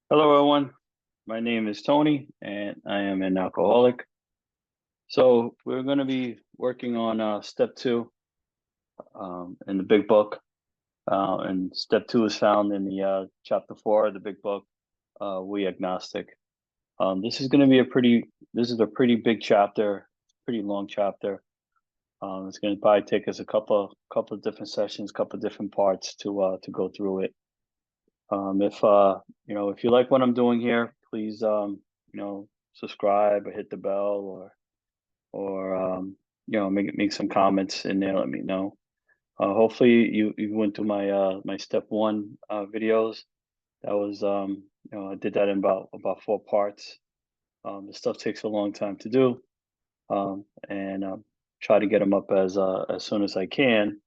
Hello, everyone. My name is Tony, and I am an alcoholic. So we're going to be working on step two in the big book. And step two is found in the chapter four of the big book, We Agnostic. This is a pretty big chapter, pretty long chapter. It's going to probably take us a couple of different sessions, couple of different parts to go through it. If you like what I'm doing here, please subscribe or hit the bell or make some comments in there. Let me know. Hopefully you went through my step one videos. That was I did that in about four parts. The stuff takes a long time to do, and try to get them up as soon as I can.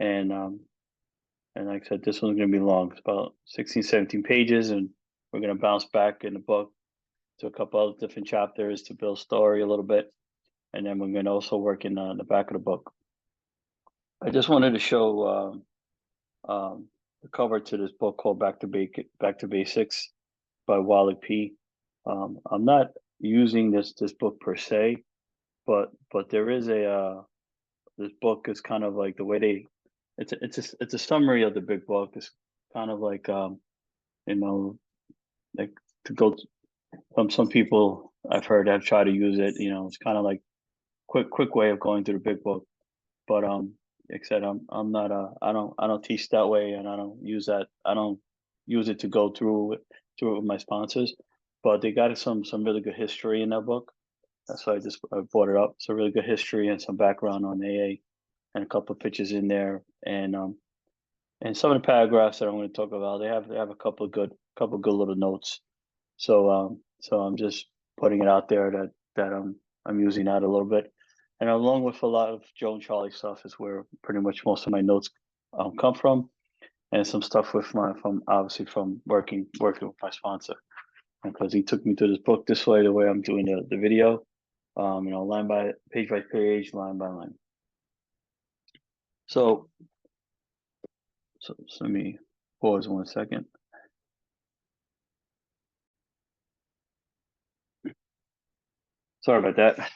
And And like I said, this one's going to be long. It's about 16, 17 pages, and we're going to bounce back in the book to a couple of different chapters to build story a little bit. And then we're going to also work in the back of the book. I just wanted to show the cover to this book called Back to Basics by Wally P. I'm not using this book per se, but there is this book is kind of like the way it's a summary of the big book. It's kind of like you know like to go some people I've heard have tried to use it. It's kind of like quick way of going through the big book. But like I said, I'm not I don't teach that way, and I don't use that. I don't use it to go through it with my sponsors. But they got some really good history in that book. That's why I brought it up. It's a really good history and some background on AA, and a couple of pictures in there, and some of the paragraphs that I'm going to talk about. They have a couple of good little notes. So I'm just putting it out there that I'm using that a little bit, and along with a lot of Joe and Charlie stuff is where pretty much most of my notes come from, and some stuff from obviously from working with my sponsor, because he took me through this book this way, the way I'm doing the video, line by page, line by line. So let me pause 1 second. Sorry about that.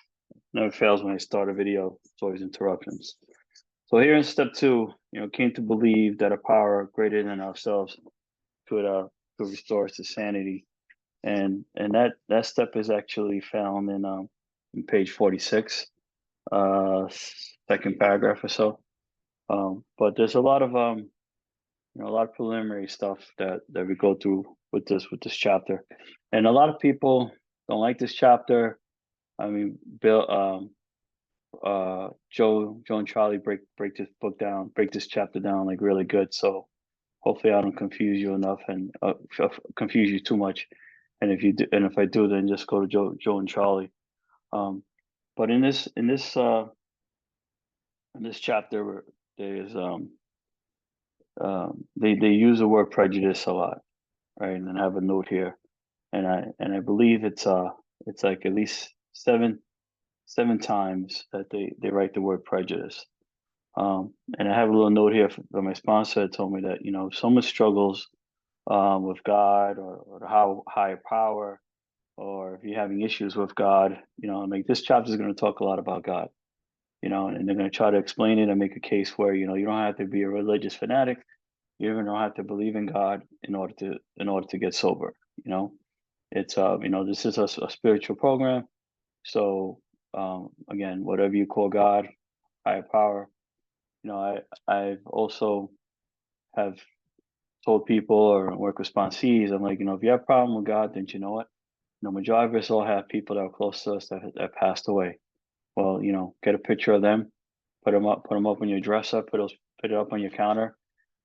Never fails when I start a video. It's always interruptions. So here in step two, came to believe that a power greater than ourselves could restore us to sanity, and that step is actually found in page 46, second paragraph or so. But there's a lot of preliminary stuff that we go through with this chapter, and a lot of people don't like this chapter. I mean, Joe and Charlie break this chapter down like really good. So hopefully I don't confuse you enough and confuse you too much. And if I do, then just go to Joe and Charlie. Um, but in this chapter, there's they use the word prejudice a lot, right? And I have a note here, and I believe it's like at least seven times that they write the word prejudice. And I have a little note here from my sponsor that told me that, if someone struggles with God or the higher power, or if you're having issues with God, like this chapter is going to talk a lot about God, and they're going to try to explain it and make a case where, you don't have to be a religious fanatic. You even don't have to believe in God in order to get sober. It's this is a spiritual program. So again, whatever you call God, higher power, I've also have told people or work with sponsees, I'm like, if you have a problem with God, then you know what? Majority of us all have people that are close to us that passed away. Well, get a picture of them, put them up on your dresser, put it up on your counter,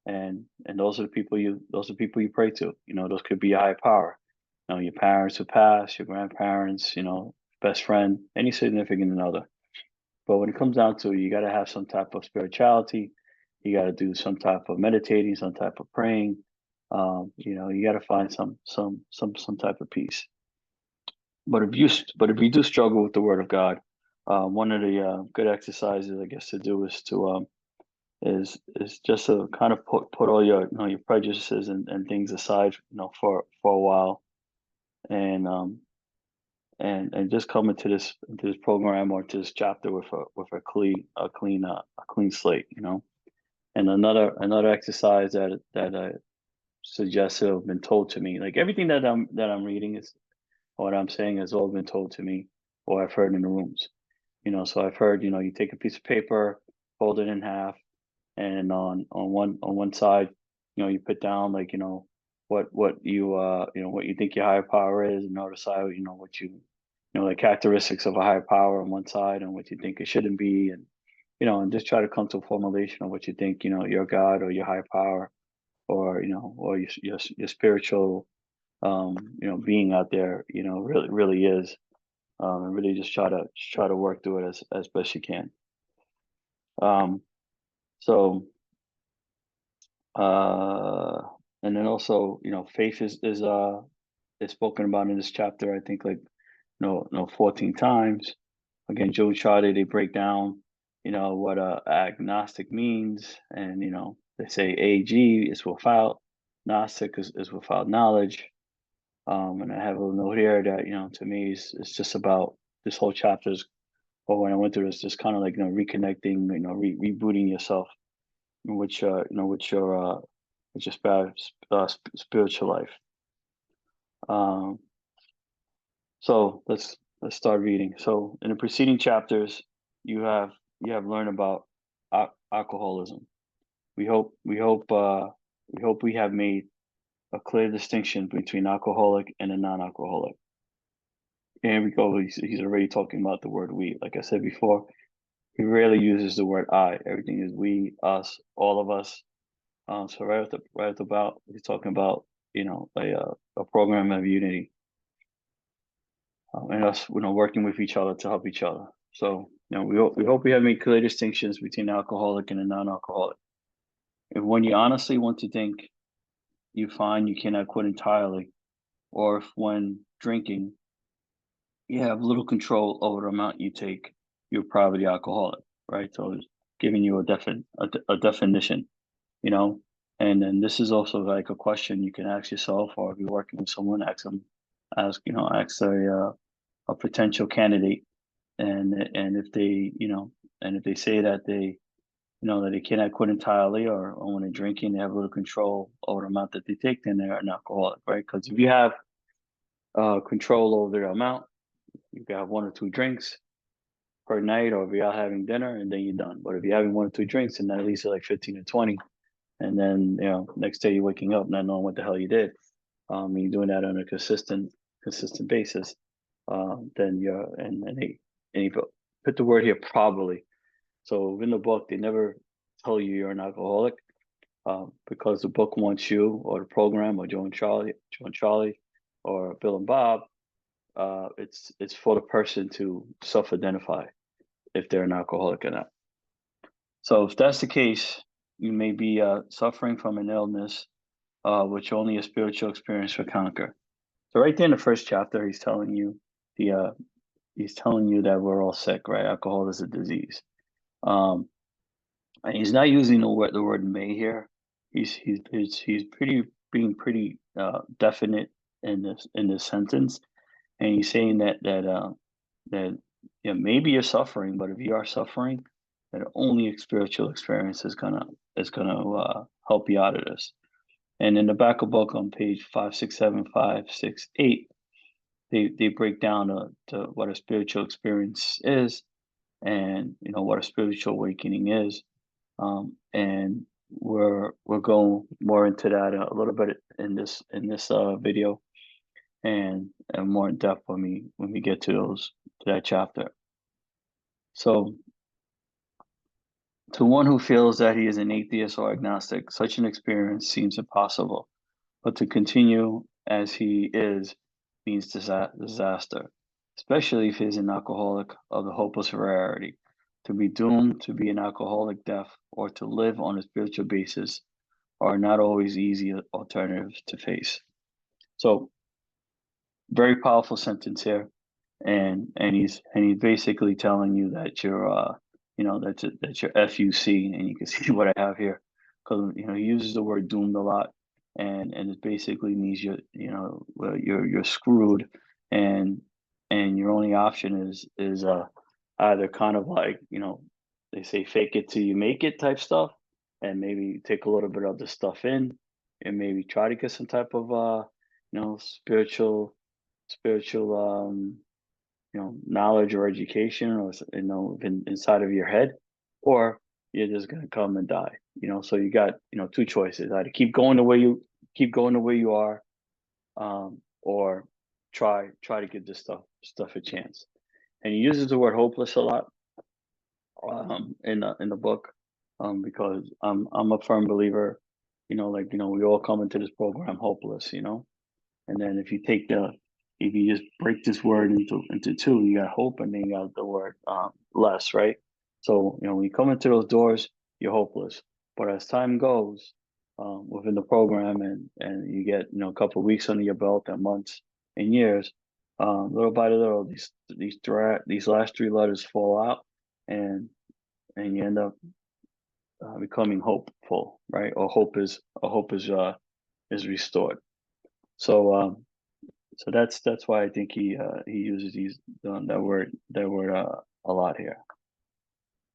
and those are people you pray to. Those could be a high power. Your parents who passed, your grandparents, best friend, any significant other. But when it comes down to it, you got to have some type of spirituality. You got to do some type of meditating, some type of praying. You got to find some type of peace. But if you do struggle with the Word of God, one of the good exercises, I guess, to do is is just to kind of put all your your prejudices and things aside for a while, and and just come into this program or to this chapter with a clean slate, And another exercise that I suggest have been told to me, like everything that I'm reading is what I'm saying has all been told to me or I've heard in the rooms. So I've heard, you take a piece of paper, fold it in half, and on one side, you put down like, what you think your higher power is, and the other side, what the characteristics of a higher power on one side and what you think it shouldn't be, and just try to come to a formulation of what you think, your God or your higher power or or your spiritual being out there, really is, and really just try to work through it as best you can. Um, so uh, and then also, faith is spoken about in this chapter. I think like 14 times. Again, Joe and Charlie, they break down, what agnostic means, and they say AG is without, Gnostic is without knowledge. And I have a little note here that, to me, it's just about this whole chapter's, or when I went through this, just kind of like, reconnecting, rebooting yourself, with with your spiritual life. So let's start reading. So in the preceding chapters, you have learned about alcoholism. We hope we have made a clear distinction between alcoholic and a non-alcoholic. Here we go. He's already talking about the word we. Like I said before, he rarely uses the word I. Everything is we, us, all of us. So right at the about, he's talking about a program of unity, and us working with each other to help each other. So we hope we have made clear distinctions between alcoholic and a non-alcoholic. If when you honestly want to think, you find you cannot quit entirely, or if when drinking you have little control over the amount you take, you're probably alcoholic, right? So it's giving you a definition, you know. And then this is also like a question you can ask yourself, or if you're working with someone, ask a potential candidate, and if they and if they say that that they cannot quit entirely, or when they're drinking they have a little control over the amount that they take, then they're an alcoholic, right? Because if you have control over the amount, you can have one or two drinks per night, or if you're out having dinner and then you're done. But if you're having one or two drinks and then at least like 15 or 20, and then next day you're waking up not knowing what the hell you did, you're doing that on a consistent basis, then you're and you put the word here probably. So in the book they never tell you you're an alcoholic, because the book wants you, or the program, or Joe and Charlie, or Bill and Bob. It's for the person to self-identify if they're an alcoholic or not. So if that's the case, you may be suffering from an illness which only a spiritual experience will conquer. So right there in the first chapter, he's telling you that we're all sick, right? Alcohol is a disease. And he's not using the word may here. He's being pretty definite in this sentence, and he's saying that maybe you're suffering, but if you are suffering, that only a spiritual experience is gonna help you out of this. And in the back of the book on page 567, 568, they break down to what a spiritual experience is, and what a spiritual awakening is. And we're going more into that a little bit in this video, and more in depth when we get to that chapter. So, to one who feels that he is an atheist or agnostic, such an experience seems impossible. But to continue as he is means disaster, especially if he is an alcoholic of the hopeless rarity. To be doomed to be an alcoholic death, or to live on a spiritual basis, are not always easy alternatives to face. So, very powerful sentence here, and he's basically telling you that that's your FUC, and you can see what I have here, because he uses the word doomed a lot, and it basically means well, you're screwed, and your only option is either kind of like they say fake it till you make it type stuff, and maybe take a little bit of the stuff in, and maybe try to get some type of spiritual knowledge or education, or inside of your head, or you're just gonna come and die. So you got two choices: either keep going the way you are, or try to give this stuff a chance. And he uses the word hopeless a lot in the book, because I'm a firm believer, we all come into this program hopeless, and then if you just break this word into two, you got hope, and then you got the word less, right? So when you come into those doors, you're hopeless. But as time goes within the program, and you get a couple of weeks under your belt, and months and years, little by little, these last three letters fall out, and you end up becoming hopeful, right? Or hope is restored. So that's why I think he uses that word a lot here.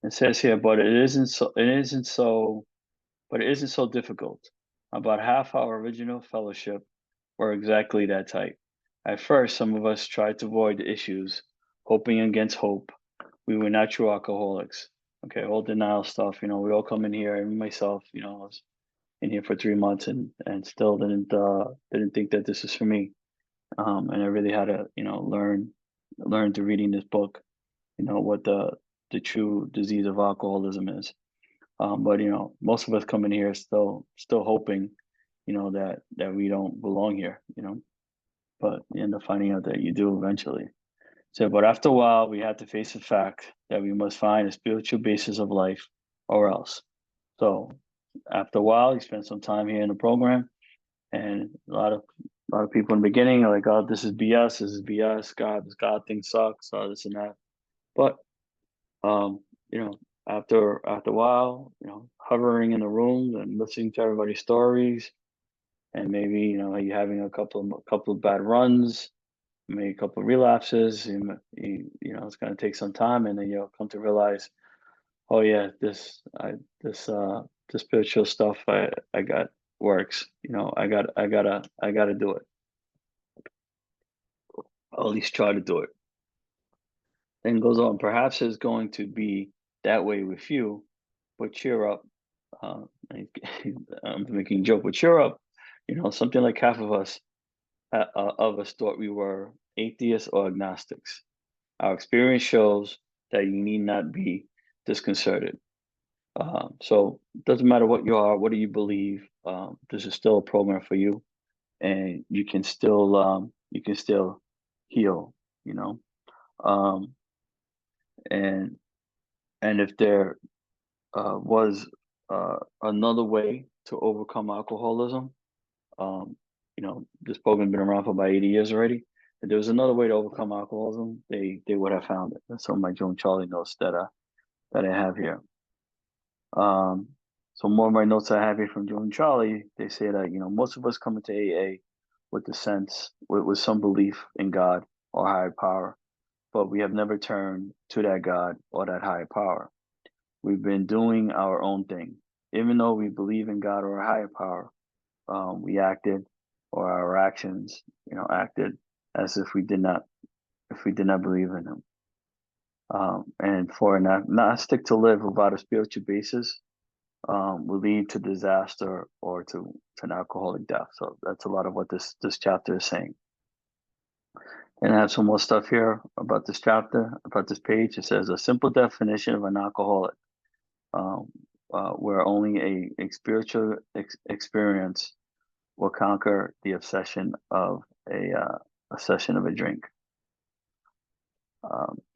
It says here, but it isn't so difficult. About half our original fellowship were exactly that type. At first, some of us tried to avoid the issues, hoping against hope. We were natural alcoholics. Okay, all denial stuff. We all come in here, and myself, I was in here for 3 months, and still didn't think that this is for me. And I really had to, learn through reading this book, what the true disease of alcoholism is. But most of us come in here still hoping, that we don't belong here, but you end up finding out that you do eventually. So, but after a while, we had to face the fact that we must find a spiritual basis of life, or else. So, after a while, you spend some time here in the program, and a lot of people in the beginning are like, "Oh, this is BS. This is BS. This God thing sucks. This and that." But um, you know, after a while, hovering in the room and listening to everybody's stories, and maybe you having a couple of bad runs, maybe a couple of relapses. It's going to take some time, and then you'll come to realize, oh yeah, this spiritual stuff I got works. I gotta do it. I'll at least try to do it. Then goes on. Perhaps it's going to be that way with you, but cheer up. Uh, I'm making a joke, but cheer up. Something like half of us thought we were atheists or agnostics. Our experience shows that you need not be disconcerted. So it doesn't matter what you are, what do you believe. This is still a program for you, and you can still heal. You know, um, and if there was another way to overcome alcoholism, this program has been around for about 80 years already. If there was another way to overcome alcoholism, they would have found it. That's some of my Joan Charlie notes that I have here. So more of my notes I have here from Joan Charlie, they say that most of us come into AA with some belief in God or higher power, but we have never turned to that God or that higher power. We've been doing our own thing, even though we believe in God or a higher power. We acted, or our actions, acted as if we did not believe in Him. And for an agnostic to live without a spiritual basis will lead to disaster or to an alcoholic death. So that's a lot of what this chapter is saying. And I have some more stuff here about this chapter, about this page. It says a simple definition of an alcoholic, where only a spiritual experience will conquer the obsession of a session of a drink.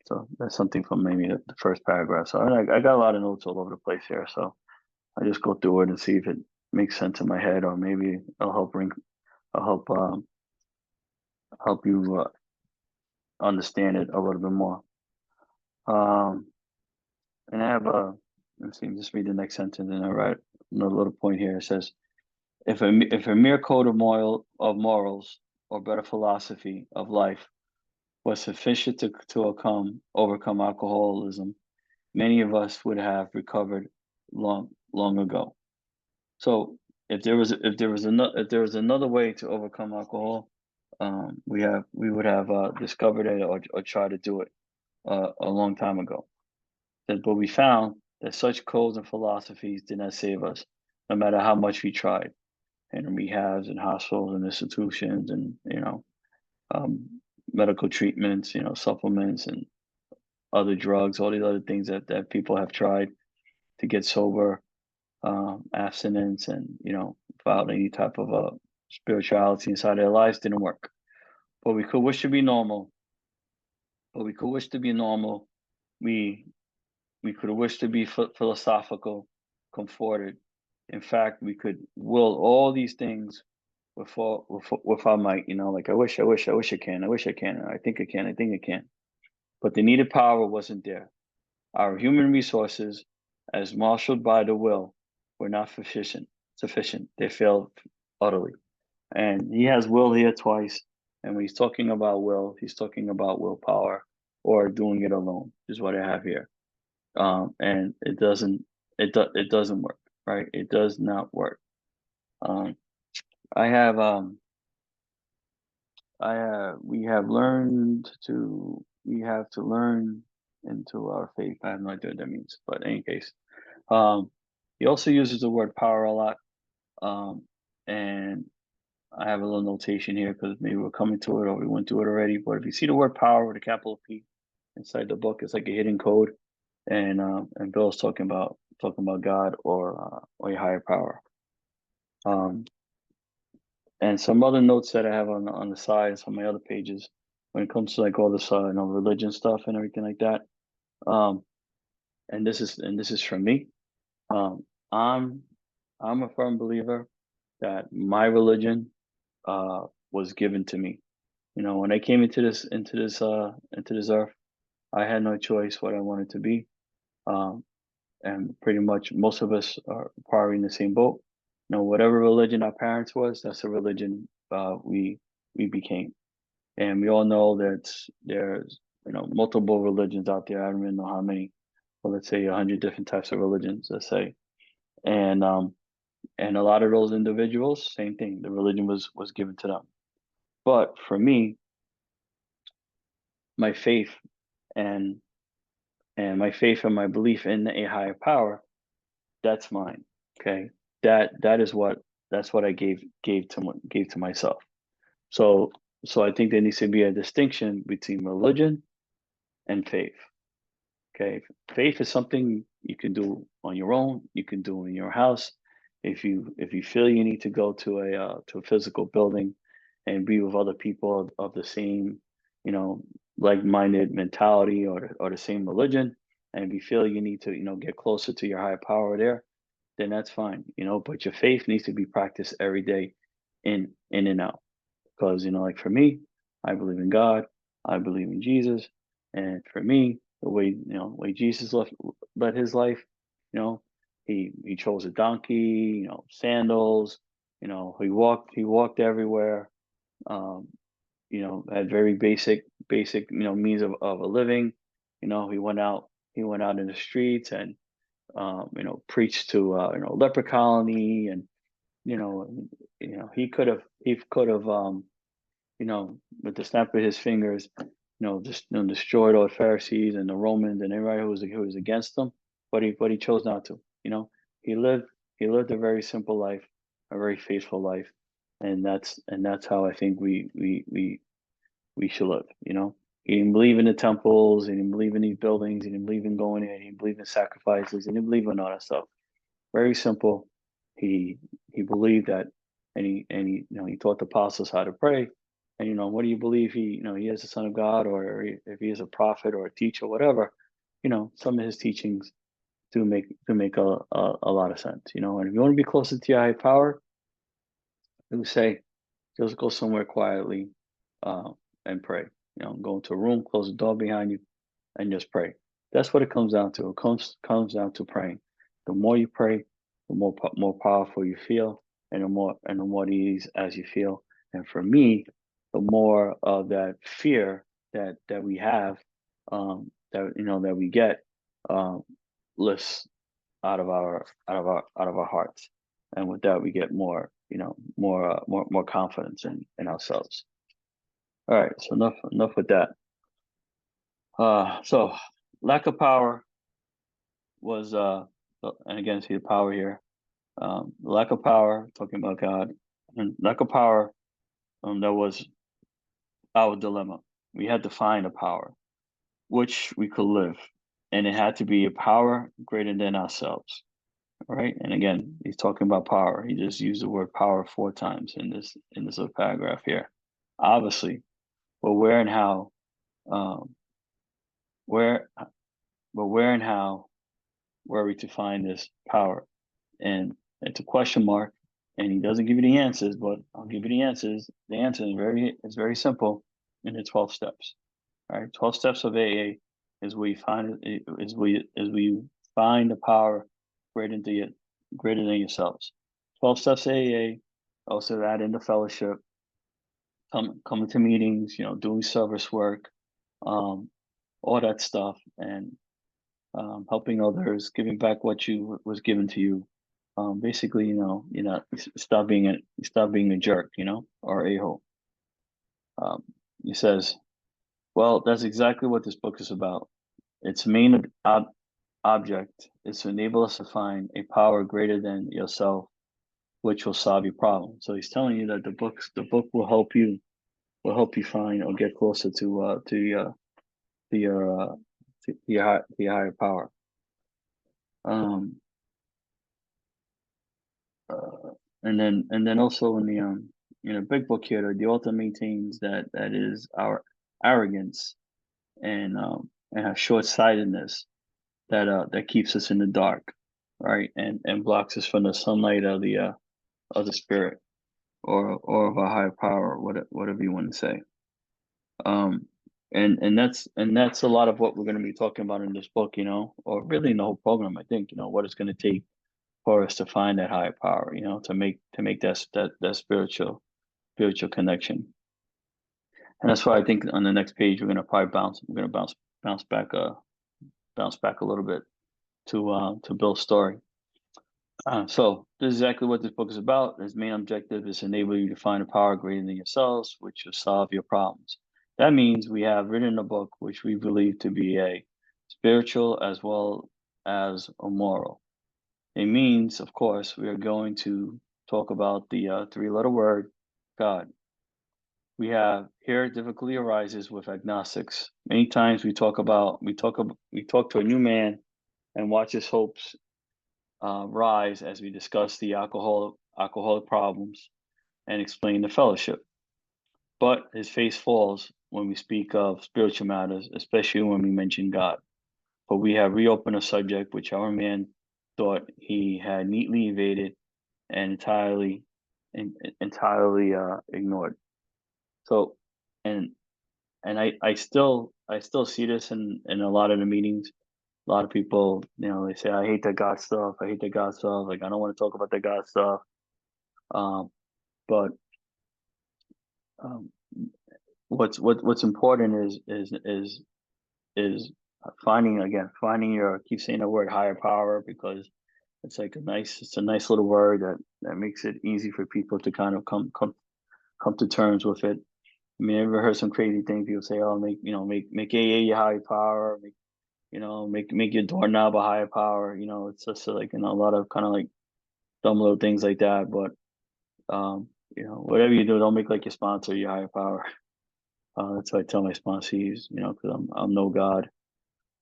So that's something from maybe the first paragraph. So I got a lot of notes all over the place here. So I just go through it and see if it makes sense in my head, or maybe I'll help you understand it a little bit more. And I have a, let's see, just read the next sentence, and I write another little point here. It says, if a mere code of morals, or better philosophy of life, was sufficient to overcome alcoholism, many of us would have recovered long ago. So if there was another way to overcome alcohol, we would have discovered it, or tried to do it a long time ago. But we found that such codes and philosophies did not save us, no matter how much we tried, and in rehabs and hospitals and institutions, and medical treatments, supplements and other drugs, all these other things that people have tried to get sober, abstinence, and without any type of spirituality inside their lives, didn't work. But we could wish to be normal. But we could wish to be normal. We we could wish to be philosophical, comforted. In fact, we could will all these things with our might. Like I wish I can, I wish I can, I think I can, I think I can. But the needed power wasn't there. Our human resources, as marshaled by the will, were not sufficient. Sufficient. They failed utterly. And he has will here twice. And when he's talking about will, he's talking about willpower, or doing it alone, is what I have here. And it doesn't work, right? It does not work. Um, I have I we have to learn into our faith. I have no idea what that means, but in any case, um, he also uses the word power a lot. And I have a little notation here because maybe we're coming to it, or we went to it already. But if you see the word power with a capital P inside the book, it's like a hidden code. And Bill's talking about God, or a higher power. Um, and some other notes that I have on the side, some of my other pages, when it comes to like all this religion stuff and everything like that. Um, and this is from me. Um, I'm I'm a firm believer that my religion was given to me. When I came into this earth, I had no choice what I wanted to be. Um, and pretty much most of us are probably in the same boat. Whatever religion our parents was, that's the religion we became. And we all know that there's multiple religions out there. I don't even know how many, but let's say 100 different types of religions. Let's say, and a lot of those individuals, same thing. The religion was given to them. But for me, my faith and my faith and my belief in a higher power, that's mine. Okay, that's what I gave to myself. So I think there needs to be a distinction between religion and faith. Okay, faith is something you can do on your own. You can do in your house. If you feel you need to go to a physical building and be with other people of the same, you know, like-minded mentality, or the same religion, and if you feel you need to get closer to your higher power there, then that's fine. But your faith needs to be practiced every day, in and out. Because, like for me, I believe in God, I believe in Jesus, and for me, the way Jesus led his life, you know, he chose a donkey, sandals, he walked everywhere, um, had very basic means of a living. He went out in the streets, and preached to leper colony, and you know he could have with the snap of his fingers, just destroyed all the Pharisees and the Romans and everybody who was against him. But he chose not to. He lived he lived a very simple life, a very faithful life, and that's how I think we should live. He didn't believe in the temples. He didn't believe in these buildings. He didn't believe in going in. He didn't believe in sacrifices. He didn't believe in all that stuff. Very simple. He he believed that, and he taught the apostles how to pray. And what do you believe he is the Son of God, or if he is a prophet or a teacher, whatever. Some of his teachings do make a lot of sense. And if you want to be closer to your high power, I would say just go somewhere quietly, uh, and pray. Go into a room, close the door behind you, and just pray. That's what it comes down to. It comes down to praying. The more you pray, the more powerful you feel, and the more ease as you feel. And for me, the more of that fear that we have, that we get, um, lifts out of our hearts, and with that we get more confidence in ourselves. All right, so enough with that. So lack of power was and again, see the power here. Lack of power, talking about God, and lack of power. That was our dilemma. We had to find a power which we could live, and it had to be a power greater than ourselves. All right, and again, he's talking about power. He just used the word power 4 times in this little paragraph here. Obviously, but where and how, um, where, where and how were we to find this power? And it's a question mark, and he doesn't give you the answers, but I'll give you the answers. The answer is very simple in the 12 steps. All right, 12 steps of AA is we find the power greater than greater than yourselves. 12 steps of AA, also add in the fellowship, coming to meetings, doing service work, um, all that stuff, and helping others, giving back what was given to you. Basically, stop being a jerk, or a hole. He says, well, that's exactly what this book is about. Its main object is to enable us to find a power greater than yourself, which will solve your problem. So he's telling you that the book will help you find or get closer to your to your higher power. Um, and then also in the big book here, the author maintains that is our arrogance and our short sightedness that keeps us in the dark, right? And blocks us from the sunlight of the spirit or of a higher power, whatever you want to say. And that's a lot of what we're going to be talking about in this book, or really in the whole program. I think what it's going to take for us to find that higher power, to make that spiritual connection. And that's why I think on the next page we're going to probably bounce back a little bit to Bill's story. So this is exactly what this book is about. Its main objective is to enable you to find a power greater than yourselves, which will solve your problems. That means we have written a book which we believe to be a spiritual as well as a moral. It means, of course, we are going to talk about the 3-letter word, God. We have here difficulty arises with agnostics. Many times we talk to a new man and watch his hopes rise as we discuss the alcoholic problems and explain the fellowship. But his face falls when we speak of spiritual matters, especially when we mention God. But we have reopened a subject which our man thought he had neatly evaded and entirely ignored. So, and I still see this in a lot of the meetings. A lot of people, they say, I hate that God stuff. I hate that God stuff. Like, I don't want to talk about the God stuff. But um, what's important is finding your, keep saying the word higher power, because it's a nice little word that makes it easy for people to kind of come to terms with it. I mean, I ever heard some crazy things people say, oh, make AA your higher power, make your doorknob a higher power. It's just like, a lot of kind of like dumb little things like that. But whatever you do, don't make like your sponsor your higher power. That's what I tell my sponsees, because I'm no God.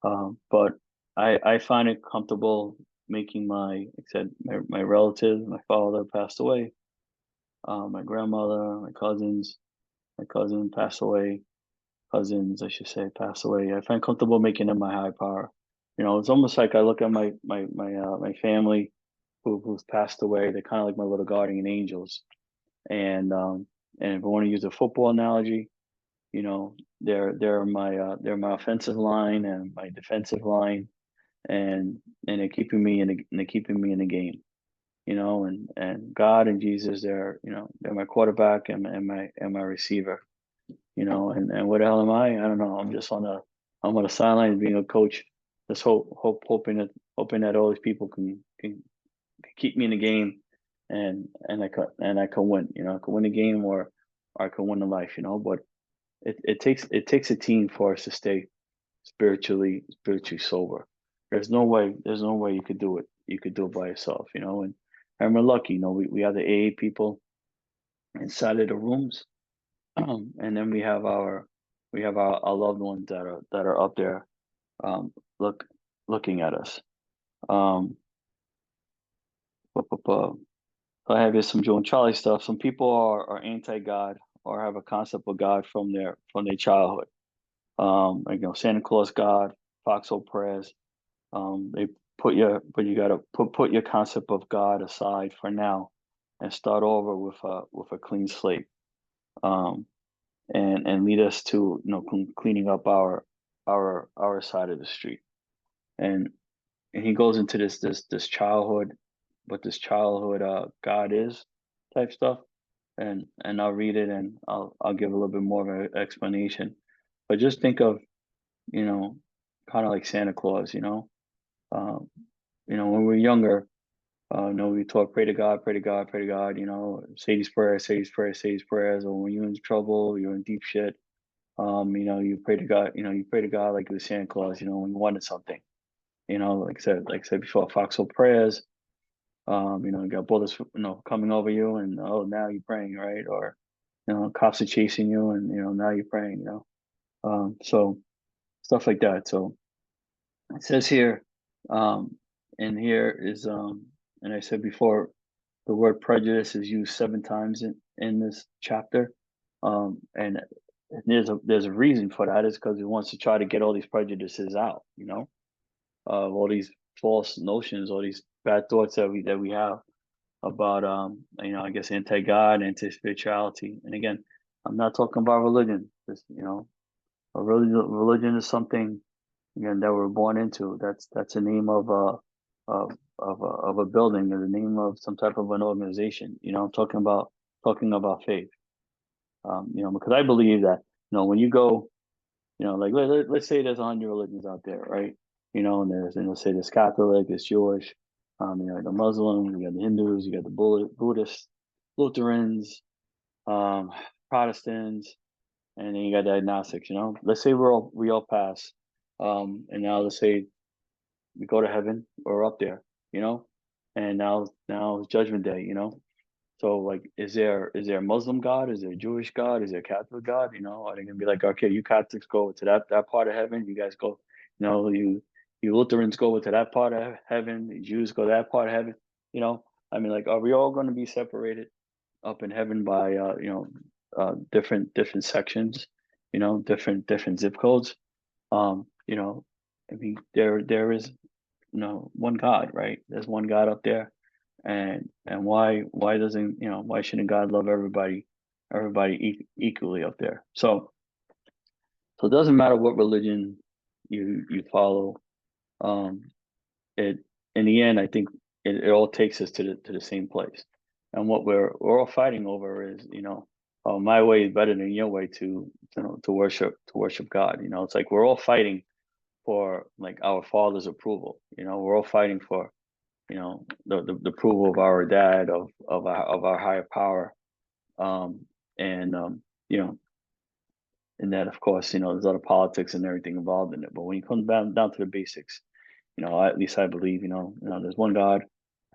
But I find it comfortable making like I said, my relatives, my father passed away, my grandmother, my cousin passed away, cousins, I should say, passed away. I find comfortable making them my high power. It's almost like I look at my family who's passed away. They're kind of like my little guardian angels. And if I want to use a football analogy, You know, they're my offensive line and my defensive line, and they're keeping me in they're keeping me in the game. You know, and God and Jesus, they're, you know, they're my quarterback and my receiver. You know, and what the hell am I? I don't know. I'm on the sideline being a coach. Just hoping that all these people can keep me in the game, and I can win. You know, I can win the game, or I can win the life. You know, but it takes a team for us to stay spiritually sober. There's no way you could do it. You could do it by yourself. You know, and we're lucky. You know, we have the AA people inside of the rooms, and then we have our loved ones that are up there, um, look looking at us. Um, I have here some Joe and Charlie stuff. Some people are anti-God or have a concept of God from their childhood. Like, you know, Santa Claus God, foxhole prayers. They but you gotta put your concept of God aside for now, and start over with a clean slate. Um, and lead us to, you know, cleaning up our side of the street. And he goes into this childhood, what this childhood God is type stuff, and I'll read it, and I'll give a little bit more of an explanation. But just think of, you know, kind of like Santa Claus, um, when we were younger, you know, we taught pray to God, pray to God, pray to God, you know, say these prayers, say these prayers, say these prayers, or when you're in trouble, you're in deep shit, you know, you pray to God, you know, you pray to God like it was Santa Claus, you know, when you wanted something, you know, like I said before, foxhole prayers. You know, you got bullets, you know, coming over you, and oh, now you're praying, right? Or, you know, cops are chasing you, and, you know, now you're praying, you know. So stuff like that. So it says here, um, and here is, and I said before, the word prejudice is used 7 times in this chapter, and there's a reason for that. Is because it wants to try to get all these prejudices out, you know, all these false notions, all these bad thoughts that we have about, you know, I guess anti-God, anti-spirituality. And again, I'm not talking about religion. This, you know, religion is something, again, that we're born into. That's the name of of a building, or the name of some type of an organization. You know, I'm talking about faith. You know, because I believe that, you know, when you go, you know, like let's say there's 100 religions out there, right? You know, and let's say there's Catholic, there's Jewish, you know, the Muslims, you got the Hindus, you got the Buddhists, Lutherans, um, Protestants, and then you got the Agnostics. You know, let's say we all pass, and now let's say we go to heaven or up there, you know, and now it's Judgment Day, you know. So, like, is there a Muslim God? Is there a Jewish God? Is there a Catholic God? You know, are they gonna be like, okay, you Catholics go to that part of heaven, you guys go, you know, you Lutherans go to that part of heaven, the Jews go to that part of heaven, you know? I mean, like, are we all gonna be separated up in heaven by, different sections, you know, different zip codes? You know, I mean, there is, you know, one God, right? There's one God up there, and why doesn't, you know, why shouldn't God love equally up there? So it doesn't matter what religion you follow. Um, it In the end, I think it all takes us to the same place, and what we're all fighting over is, you know, oh, my way is better than your way to, you know, to worship God. You know, it's like we're all fighting for, like, our Father's approval. You know, we're all fighting for, you know, the approval of our dad, of our higher power, um and you know, and that, of course, you know, there's a lot of politics and everything involved in it, but when you come down to the basics, you know, at least I believe, you know, there's one God,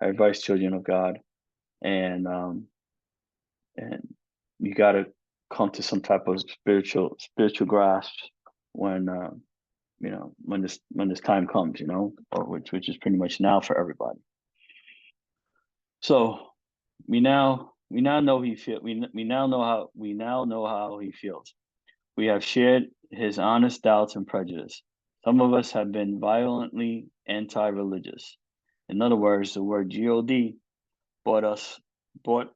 everybody's children of God, and and you got to come to some type of spiritual grasp when, you know, when this time comes, you know, or which is pretty much now for everybody. So we now know he feel we now know how he feels. We have shared his honest doubts and prejudice. Some of us have been violently anti-religious. In other words, the word God brought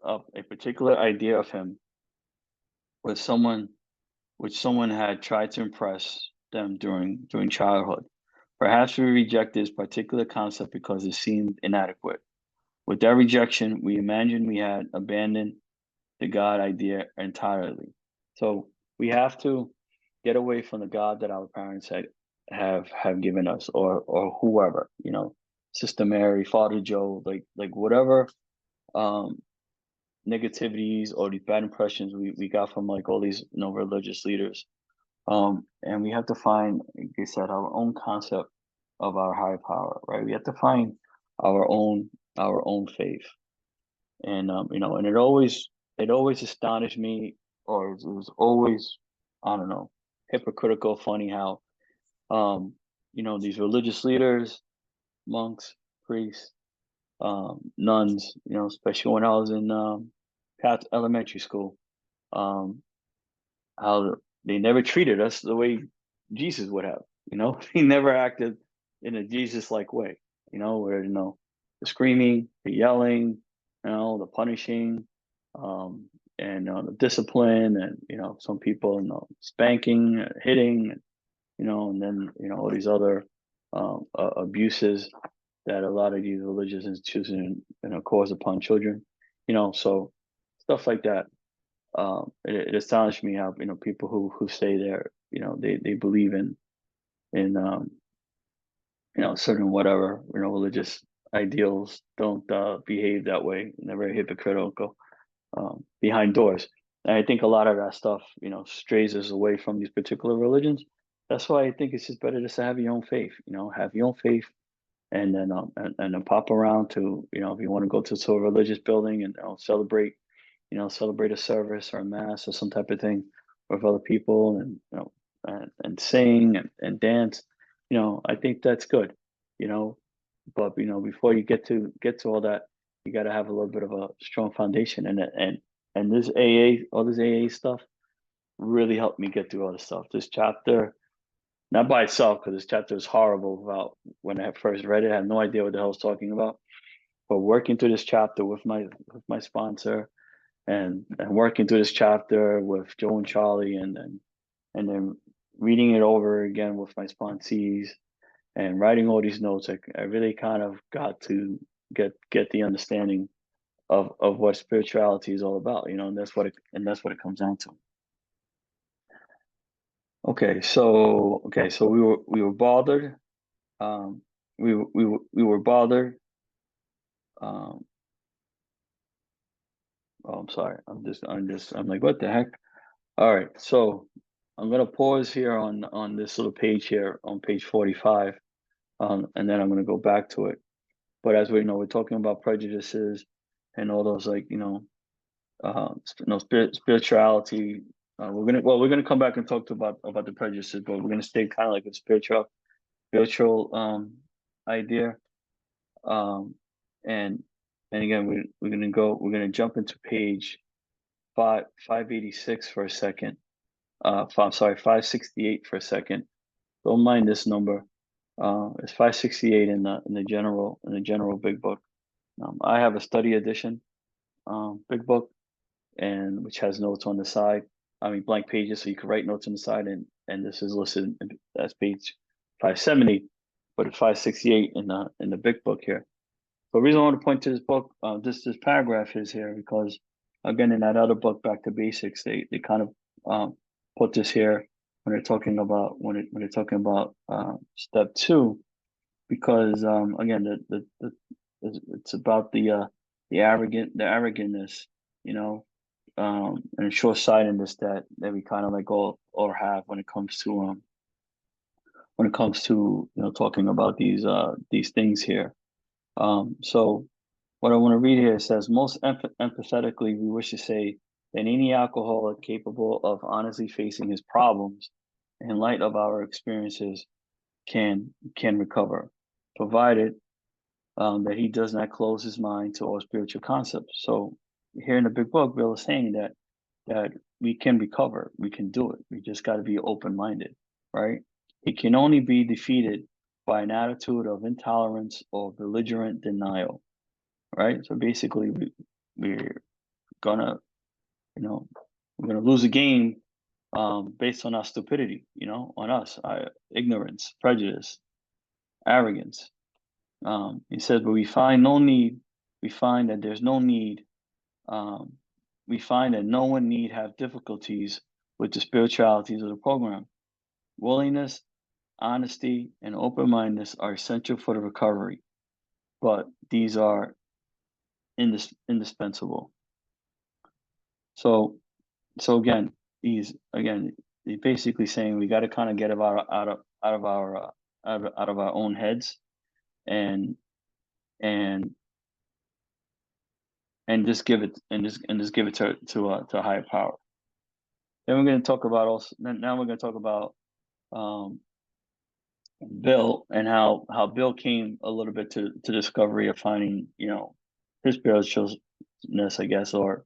up a particular idea of him with someone which someone had tried to impress them during childhood. Perhaps we reject this particular concept because it seemed inadequate. With that rejection, we imagined we had abandoned the God idea entirely. So we have to get away from the God that our parents have given us, or whoever, Sister Mary, Father Joe, like whatever um negativities or these bad impressions we got from like all these religious leaders. And we have to find, like I said, our own concept of our higher power, right? We have to find our own faith. And and it always astonished me, or it was always, I don't know, hypocritical, funny how these religious leaders, monks, priests, nuns, especially when I was in elementary school, um, how they never treated us the way Jesus would have. He never acted in a Jesus-like way. Where the screaming, the yelling, the punishing, and the discipline, and some people, spanking, hitting, and then all these other abuses that a lot of these religious institutions cause upon children. So stuff like that. It astonished me how people who say they're they believe in certain whatever religious ideals don't behave that way, and they're very hypocritical behind doors. And I think a lot of that stuff strays us away from these particular religions. That's why I think it's just better just to have your own faith. Have your own faith, and then and then pop around to if you want to go to a religious building and celebrate a service or a mass or some type of thing with other people, and and sing and dance. I think that's good. you know but before you get to all that, you got to have a little bit of a strong foundation, and this all this AA stuff really helped me get through all this stuff. This chapter, not by itself, because this chapter is horrible. About when I first read it, I had no idea what the hell I was talking about. But working through this chapter with my sponsor, and working through this chapter with Joe and Charlie, and then reading it over again with my sponsees, and writing all these notes, I really kind of got to get the understanding of what spirituality is all about, and that's what it comes down to. Okay, so we were bothered. Um, we were bothered. Um, oh, I'm sorry. I'm like, what the heck? All right, so I'm gonna pause here on this little page here on page 45, and then I'm gonna go back to it. But as we know, we're talking about prejudices and all those, like spirituality. We're gonna come back and talk about the prejudices, but we're gonna stay kind of like a spiritual idea. Um, and and again, we're gonna jump into page 586 for a second. I'm sorry, 568 for a second. Don't mind this number. It's 568 in the general big book. I have a study edition big book, and which has notes on the side. I mean, blank pages, so you can write notes on the side, and this is listed as page 570, but it's 568 in the big book here. So the reason I want to point to this book, this paragraph is here because, again, in that other book, Back to Basics, they kind of put this here when they're talking about step two, because again, it's about the arrogantness, you know, and short-sightedness that we kind of like all or have when it comes to talking about these things here. So what I want to read here says, most empathetically, we wish to say that any alcoholic capable of honestly facing his problems in light of our experiences can recover, provided that he does not close his mind to all spiritual concepts. So here in the big book, Bill is saying that we can recover, we can do it. We just got to be open-minded, right? It can only be defeated by an attitude of intolerance or belligerent denial, right? So basically, we're gonna, we're gonna lose a game based on our stupidity, on us, our ignorance, prejudice, arrogance. He says, but we find no need. We find that there's no need. Um, we find that no one need have difficulties with the spiritualities of the program. Willingness, honesty, and open-mindedness are essential for the recovery, but these are indispensable. So, again, he's basically saying we got to kind of get out of our own heads, and and just give it to a higher power. Then we're going to talk about now we're going to talk about um, Bill, and how Bill came a little bit to discovery of finding his spiritualness, I guess, or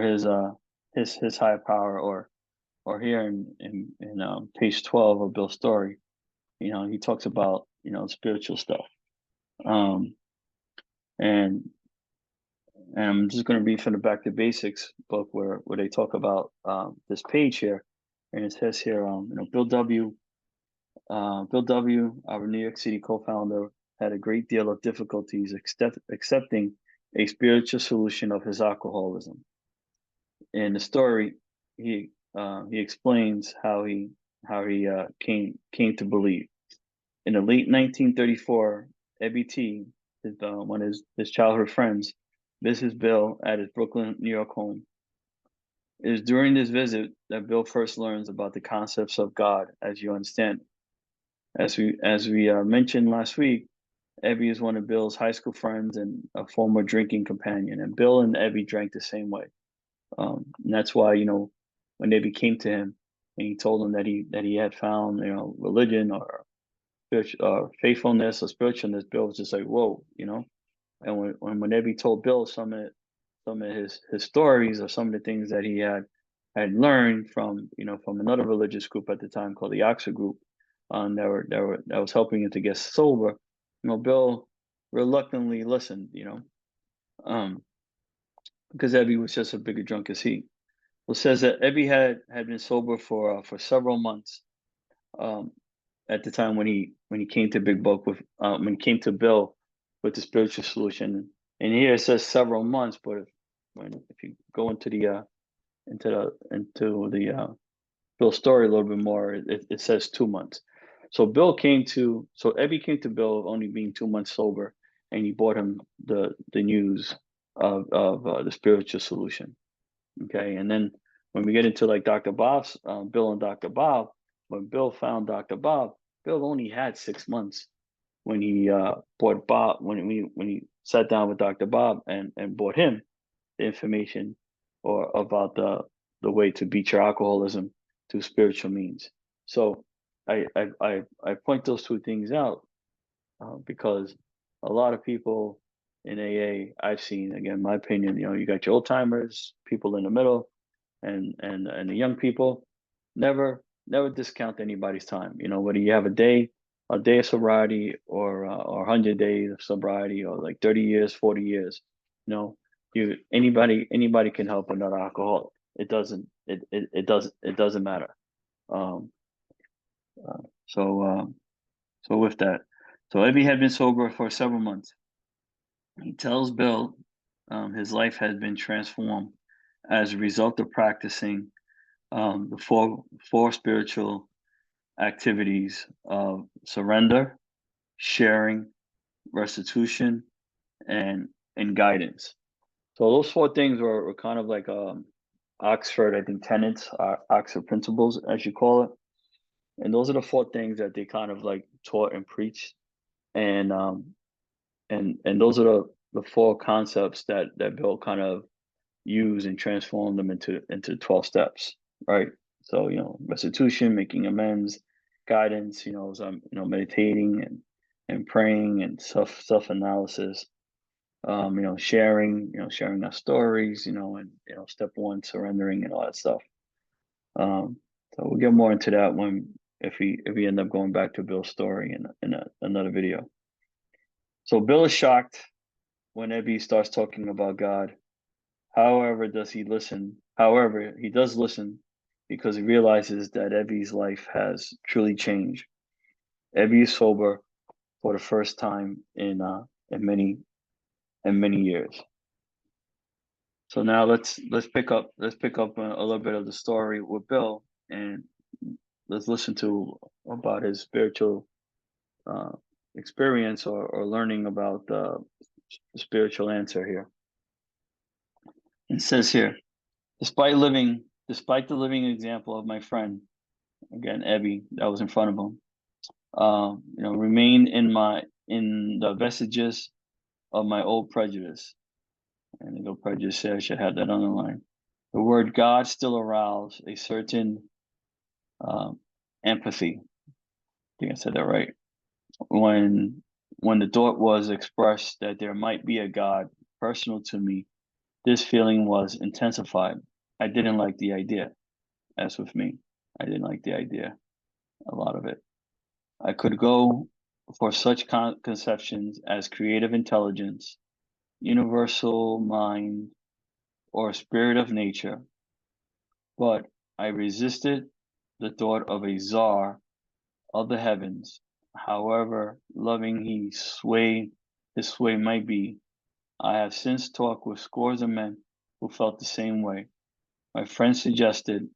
his higher power, or here in page 12 of Bill's story, he talks about spiritual stuff, um, and I'm just going to read from the Back to Basics book where they talk about this page here, and it says here, Bill W. Bill W., our New York City co-founder, had a great deal of difficulties accepting a spiritual solution of his alcoholism. In the story, he explains how he came to believe. In the late 1934, Ebby T, one of his childhood friends, visits Bill at his Brooklyn, New York home. It is during this visit that Bill first learns about the concepts of God as you understand. As we mentioned last week, Ebby is one of Bill's high school friends and a former drinking companion, and Bill and Ebby drank the same way. And that's why when Ebby came to him and he told him that he had found religion or faithfulness or spiritualness, Bill was just like, whoa. And when Ebby told Bill some of his stories, or some of the things that he had learned from another religious group at the time called the Oxford Group, that was helping him to get sober, Bill reluctantly listened, because Ebby was just a bigger drunk as he. Well, says that Ebby had been sober for several months, at the time when he came to Big Book with when he came to Bill with the spiritual solution. And here it says several months, but if you go into the Bill's story a little bit more, it says 2 months. So Ebby came to Bill only being 2 months sober, and he brought him the news of the spiritual solution. Okay, and then when we get into like Dr. Bob's, Bill and Dr. Bob, when Bill found Dr. Bob, Bill only had 6 months when he bought Bob, when he sat down with Dr. Bob and bought him the information or about the way to beat your alcoholism through spiritual means. So I point those two things out because a lot of people in AA I've seen, again, my opinion, you got your old timers, people in the middle, and the young people. Never discount anybody's time. Whether you have a day of sobriety or 100 days of sobriety, or like 30 years, 40 years. Anybody can help another alcoholic. It doesn't matter. Um, so with that, so Ebby had been sober for several months. He tells Bill his life has been transformed as a result of practicing the four spiritual activities of surrender, sharing, restitution, and guidance. So those four things were kind of like Oxford, I think, tenets, Oxford principles, as you call it. And those are the four things that they kind of like taught and preached. And those are the four concepts that Bill kind of used and transformed them into 12 steps, right? So, restitution, making amends, guidance, meditating and praying and self-analysis, sharing our stories, and step one, surrendering and all that stuff. So we'll get more into that if we end up going back to Bill's story in another video. So Bill is shocked when Ebby starts talking about God. However, he does listen, because he realizes that Evie's life has truly changed. Evie is sober for the first time in many years. So now let's pick up a little bit of the story with Bill, and let's listen to about his spiritual uh, experience or learning about the spiritual answer here. It says here, despite the living example of my friend, again Ebby, that was in front of him, remain in the vestiges of my old prejudice. And the old prejudice here, I should have that underlined. The word God still aroused a certain empathy. I think I said that right. When the thought was expressed that there might be a God personal to me, this feeling was intensified. I didn't like the idea. As with me, I didn't like the idea, a lot of it. I could go for such conceptions as creative intelligence, universal mind, or spirit of nature, but I resisted the thought of a czar of the heavens. However loving his sway might be, I have since talked with scores of men who felt the same way. My friend suggested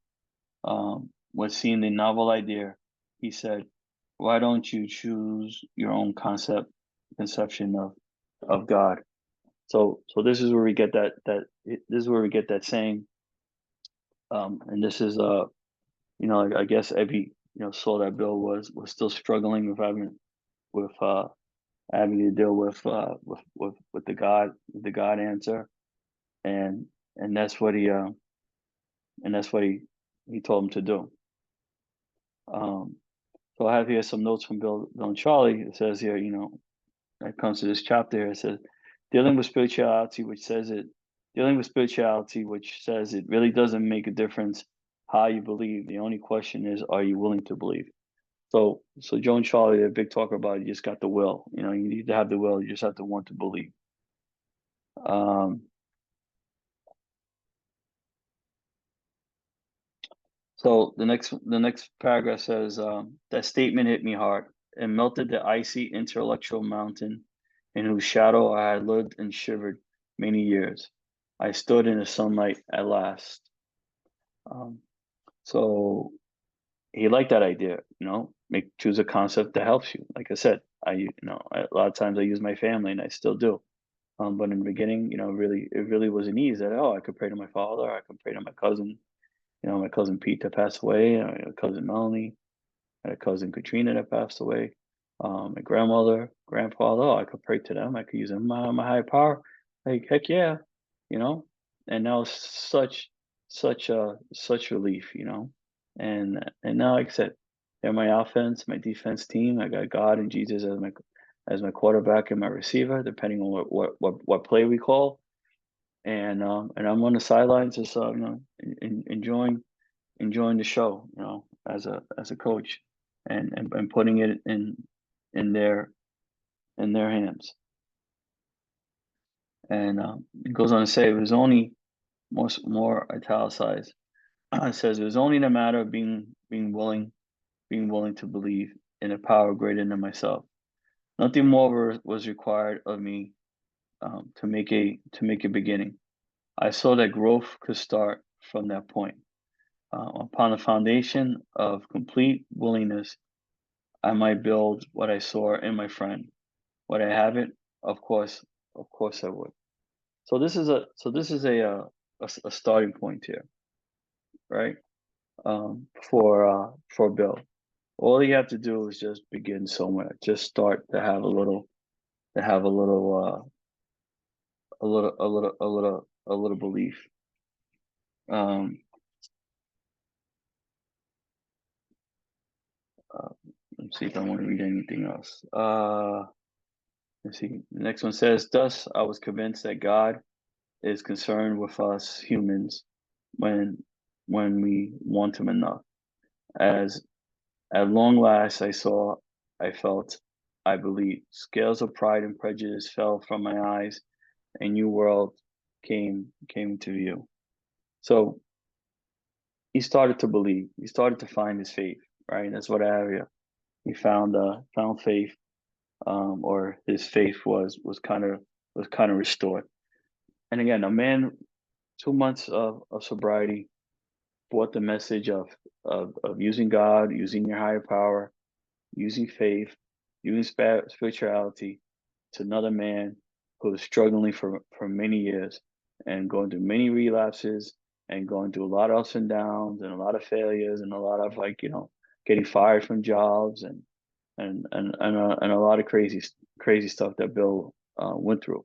what seemed a novel idea. He said, "Why don't you choose your own conception of God?" So this is where we get that saying, and this is I guess Ebby saw that Bill was still struggling with having to deal with the God answer, and and that's what he told him to do. Um, so I have here some notes from Bill and Charlie. It says here, that comes to this chapter here. It says, dealing with spirituality, which says it really doesn't make a difference how you believe. The only question is, are you willing to believe? So Joe and Charlie, they're a big talker about you just got the will. You need to have the will. You just have to want to believe. So the next paragraph says, that statement hit me hard and melted the icy intellectual mountain in whose shadow I had lived and shivered many years. I stood in the sunlight at last. So he liked that idea, choose a concept that helps you. Like I said, a lot of times I use my family and I still do. But in the beginning, it really was an ease that, I could pray to my father, I could pray to my cousin, my cousin Pete that passed away, my cousin Melanie, I had a cousin Katrina that passed away, my grandmother, grandfather, I could pray to them, I could use them, my higher power, like heck yeah, you know, and now such relief, and now like I said, they're my offense, my defense team. I got God and Jesus as my quarterback and my receiver, depending on what play we call, and I'm on the sidelines just enjoying the show, as a coach, and putting it in their hands. And it goes on to say it was only more italicized. It says it was only a matter of being willing to believe in a power greater than myself. Nothing more was required of me to make a beginning. I saw that growth could start from that point. Upon the foundation of complete willingness, I might build what I saw in my friend. Would I have it? Of course I would. So this is a starting point here, right? For Bill, all you have to do is just begin somewhere. Just start to have a little belief. Um, let's see if I want to read anything else. Let's see. The next one says, "Thus, I was convinced that God is concerned with us humans when we want Him enough. As at long last, I felt, I believed. Scales of pride and prejudice fell from my eyes. A new world came to view." So he started to believe. He started to find his faith, right? That's what area he found faith, or his faith was kind of restored. And again, a man, 2 months of sobriety brought the message of using God, using your higher power, using faith, using spirituality to another man who was struggling for many years and going through many relapses and going through a lot of ups and downs and a lot of failures and a lot of, like, getting fired from jobs and a lot of crazy stuff that Bill went through.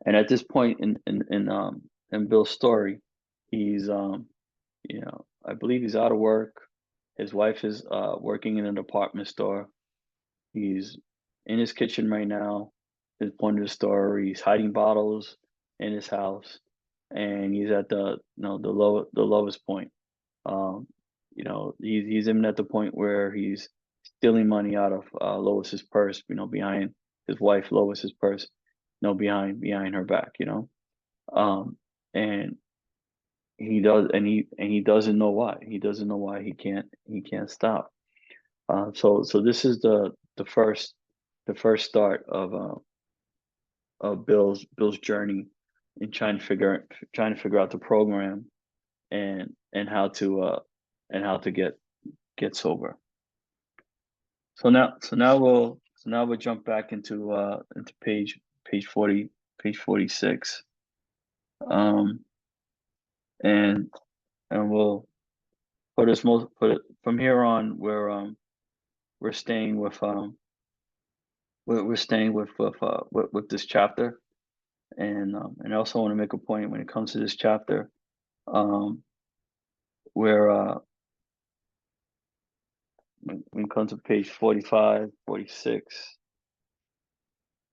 And at this point in Bill's story, he's I believe he's out of work. His wife is working in a department store. He's in his kitchen right now. His point of the story, he's hiding bottles in his house, and he's at the lowest point. He's even at the point where he's stealing money out of Lois's purse. Behind his wife Lois's purse. Behind her back. Um, and he doesn't know why. He doesn't know why he can't stop. So this is the first start of Bill's journey in trying to figure out the program and how to get sober. So now we'll jump back into page 46. And we'll put it from here on. We're staying with this chapter, and I also want to make a point when it comes to this chapter, where when it comes to page 45, 46,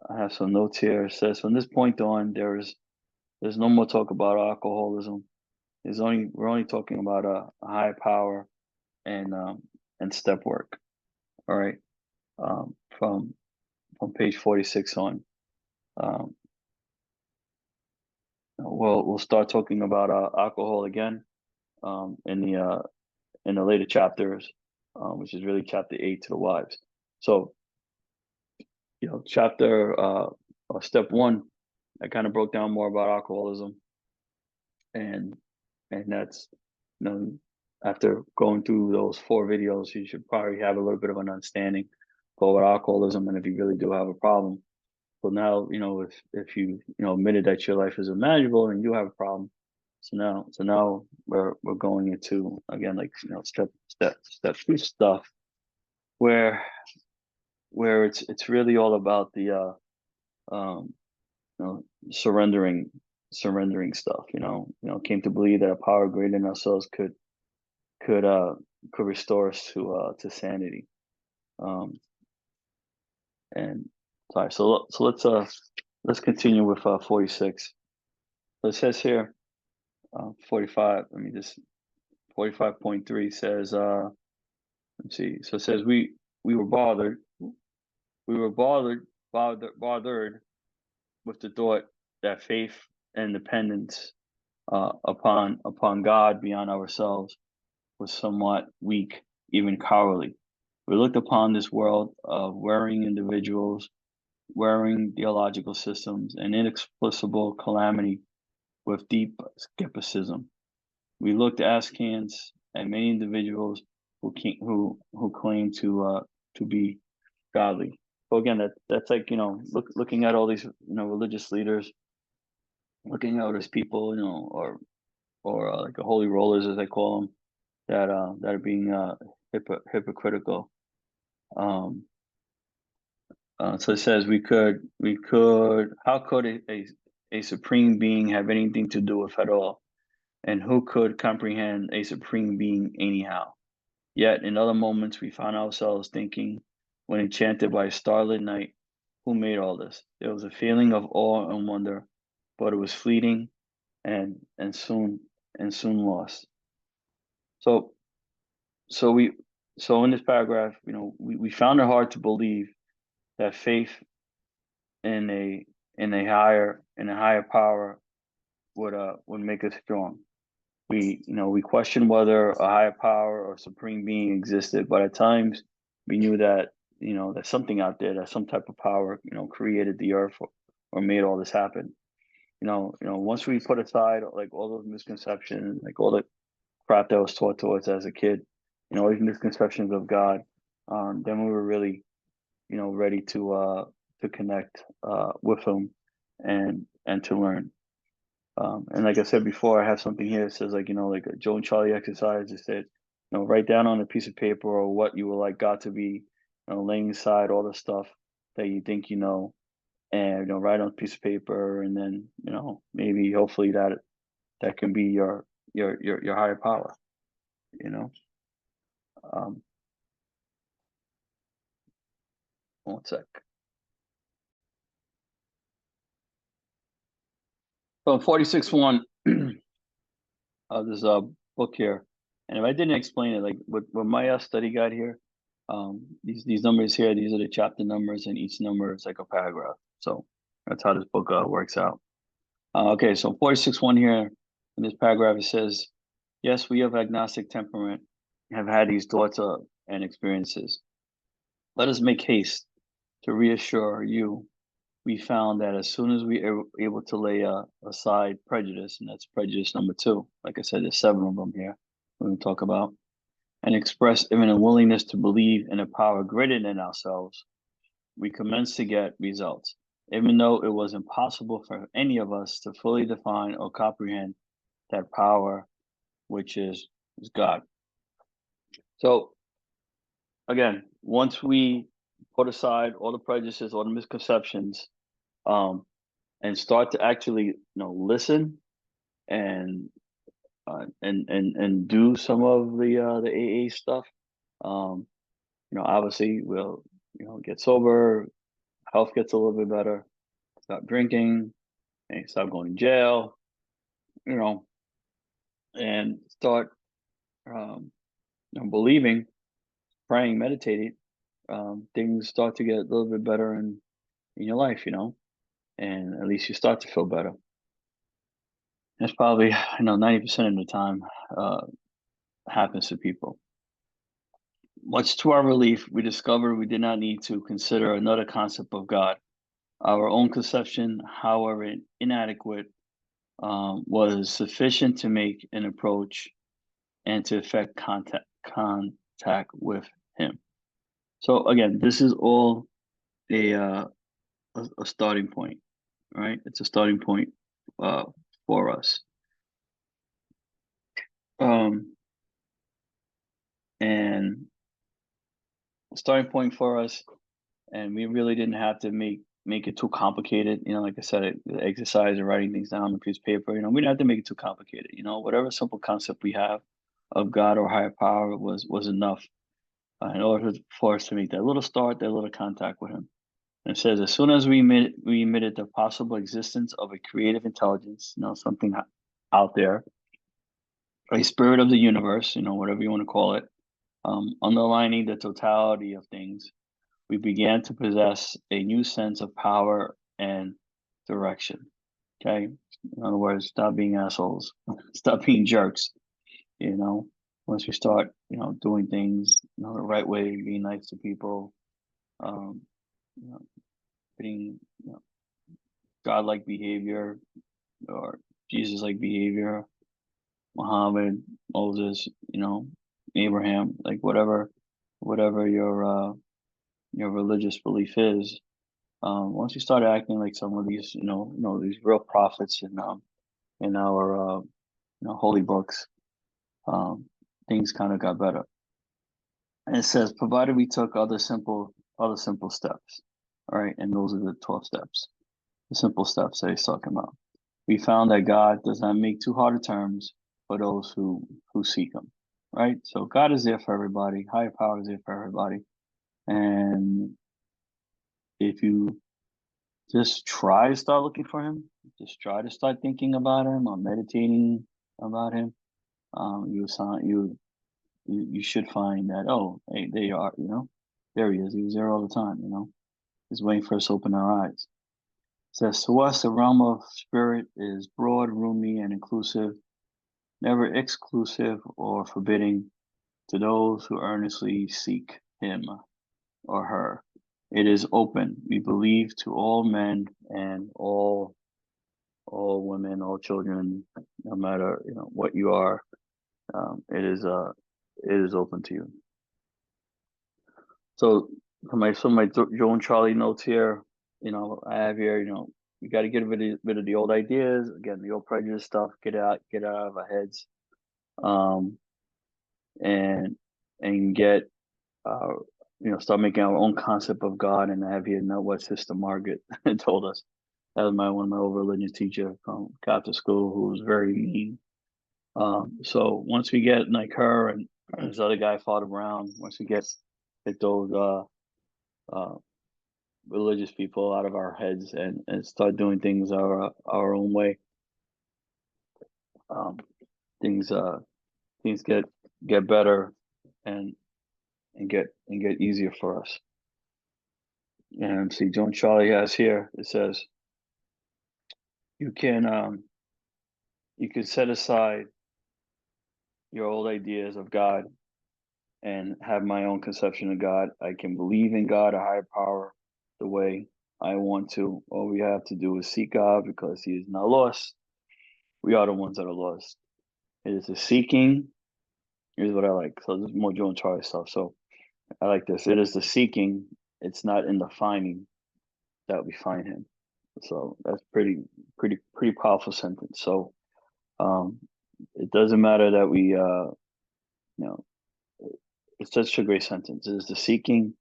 I have some notes here. It says, from this point on, there's no more talk about alcoholism. We're only talking about a higher power and step work. All right, from page 46 on. We'll start talking about alcohol again in the later chapters, which is really chapter 8 to the wives. So, chapter step 1, I kind of broke down more about alcoholism, and that's, after going through those 4 videos, you should probably have a little bit of an understanding for what alcoholism, and if you really do have a problem. So now, if you admitted that your life is unmanageable and you have a problem, so now we're going into, again, like, step 2 stuff, where it's really all about the surrendering stuff. Came to believe that a power greater than ourselves could restore us to sanity. And sorry, so let's continue with 46. So it says here, 45. Let me just 45.3 says, let's see. So it says we were bothered with the thought that faith and dependence upon God beyond ourselves was somewhat weak, even cowardly. We looked upon this world of wearing individuals, wearing theological systems, and inexplicable calamity with deep skepticism. We looked askance at many individuals who claim to be godly. So again, that's like, looking at all these, religious leaders, looking at all these people, or like the holy rollers, as they call them, that are being hypocritical. So it says how could a supreme being have anything to do with at all? And who could comprehend a supreme being anyhow? Yet in other moments we found ourselves thinking, when enchanted by a starlit night, who made all this? There was a feeling of awe and wonder, but it was fleeting and soon lost. So in this paragraph, we found it hard to believe that faith in a higher power would make us strong. we question whether a higher power or supreme being existed, but at times we knew that, there's something out there, that some type of power, created the earth, or made all this happen. Once we put aside like all those misconceptions, like all the crap that was taught to us as a kid, all these misconceptions of God, then we were really, ready to connect with Him, and to learn. And like I said before, I have something here that says, like, like a Joe and Charlie exercise. It said, write down on a piece of paper or what you would like God to be, laying aside all the stuff that you think you know, and write on a piece of paper, and then maybe hopefully that can be your higher power. You know, um, 1 sec. So 46:1. There's a book here, and if I didn't explain it, like with my study guide here, these numbers here, these are the chapter numbers, and each number is like a paragraph. So that's how this book works out. Okay, so 46:1 here in this paragraph, it says, "Yes, we of agnostic temperament have had these thoughts and experiences. Let us make haste to reassure you. We found that as soon as we are able to lay aside prejudice, and that's prejudice number 2. Like I said, there's 7 of them here we're going to talk about, and express even a willingness to believe in a power greater than ourselves, we commenced to get results, even though it was impossible for any of us to fully define or comprehend that power, which is God." So again, once we put aside all the prejudices, all the misconceptions, um, and start to actually, listen, and and do some of the AA stuff, obviously we'll, get sober, health gets a little bit better, stop drinking, and stop going to jail, you know, and start, believing, praying, meditating. Things start to get a little bit better in your life, and at least you start to feel better. That's probably, 90% of the time happens to people. Much to our relief, we discovered we did not need to consider another concept of God. Our own conception, however inadequate, was sufficient to make an approach and to effect contact with Him. So again, this is all a starting point, right? It's a starting point for us. And a starting point for us, and we really didn't have to make it too complicated. Like I said, the exercise of writing things down on a piece of paper. We didn't have to make it too complicated. Whatever simple concept we have of God or higher power was enough in order for us to make that little start, that little contact with Him. And it says, as soon as we admitted the possible existence of a creative intelligence, something out there, a spirit of the universe, whatever you want to call it, underlining the totality of things, we began to possess a new sense of power and direction. Okay. In other words, stop being assholes, stop being jerks. Once we start, doing things, the right way, being nice to people, you know, putting, God-like behavior or Jesus-like behavior, Muhammad, Moses, Abraham, like whatever your religious belief is. Once you start acting like some of these, these real prophets in our holy books, things kind of got better. And it says, provided we took other simple steps, all right, and those are the 12 steps, the simple steps that he's talking about. We found that God does not make too hard of terms for those who seek Him, right? So God is there for everybody. Higher power is there for everybody, and if you just try to start looking for Him, just try to start thinking about Him or meditating about Him, you should find that, oh, hey, there you are, there He is. He was there all the time, He's waiting for us to open our eyes. It says, to us, the realm of spirit is broad, roomy, and inclusive. never exclusive or forbidding to those who earnestly seek him or her. It is open, we believe, to all men and all women, all children, no matter what you are. It is open to you. So my Joe and Charlie notes here, I have here, you got to get rid of the old ideas, again, the old prejudice stuff, get it out of our heads, um, and get uh, start making our own concept of God. And I have here now what Sister Margaret told us. That was one of my old religious teacher from Catholic school who was very mean. So once we get like her and this other guy, Father Brown, once we get those uh, religious people out of our heads and start doing things our own way, um, things things get better and get easier for us. And see, John Charlie has here. It says you can set aside your old ideas of God and have my own conception of God. I can believe in God, a higher power, the way I want to. All we have to do is seek God because He is not lost. We are the ones that are lost. It is the seeking. Here's what I like. So this is more Joe and Charlie stuff. So I like this. It is the seeking. It's not in the finding that we find Him. So that's pretty powerful sentence. So it doesn't matter that we it's such a great sentence. It is the seeking,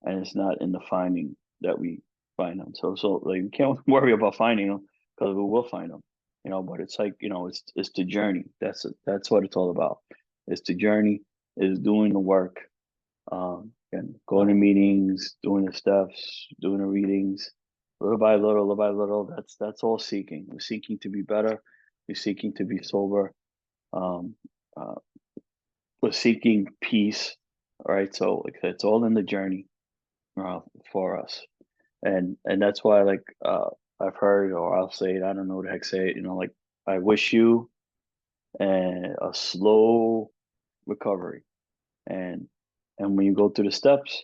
and it's not in the finding that we find them. So like we can't worry about finding them because we will find them. But it's like it's the journey. That's what it's all about. It's the journey. Is doing the work. And going to meetings, doing the steps, doing the readings, little by little. That's all seeking. We're seeking to be better. We're seeking to be sober. Um, uh, we're seeking peace. All right. So like it's all in the journey for us, and that's why I've heard, or I'll say it. I don't know what the heck say it. Like I wish you a slow recovery, and when you go through the steps,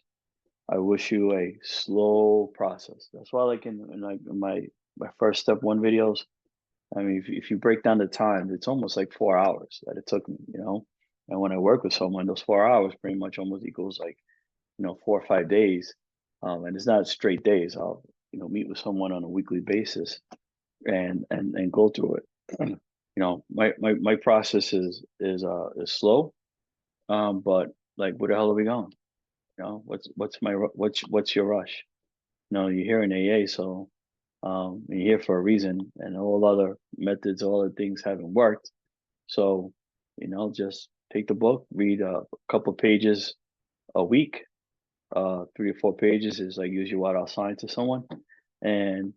I wish you a slow process. That's why, like in my first step one videos, I mean, if you break down the time, it's almost like 4 hours that it took me. And when I work with someone, those 4 hours pretty much almost equals like 4 or 5 days. And it's not straight days. I'll meet with someone on a weekly basis and go through it. My process is slow, but like where the hell are we going? What's your rush? You're here in AA, so you're here for a reason, and all other methods, all other things haven't worked. So, just take the book, read a couple pages a week. 3 or 4 pages is like usually what I'll assign to someone, and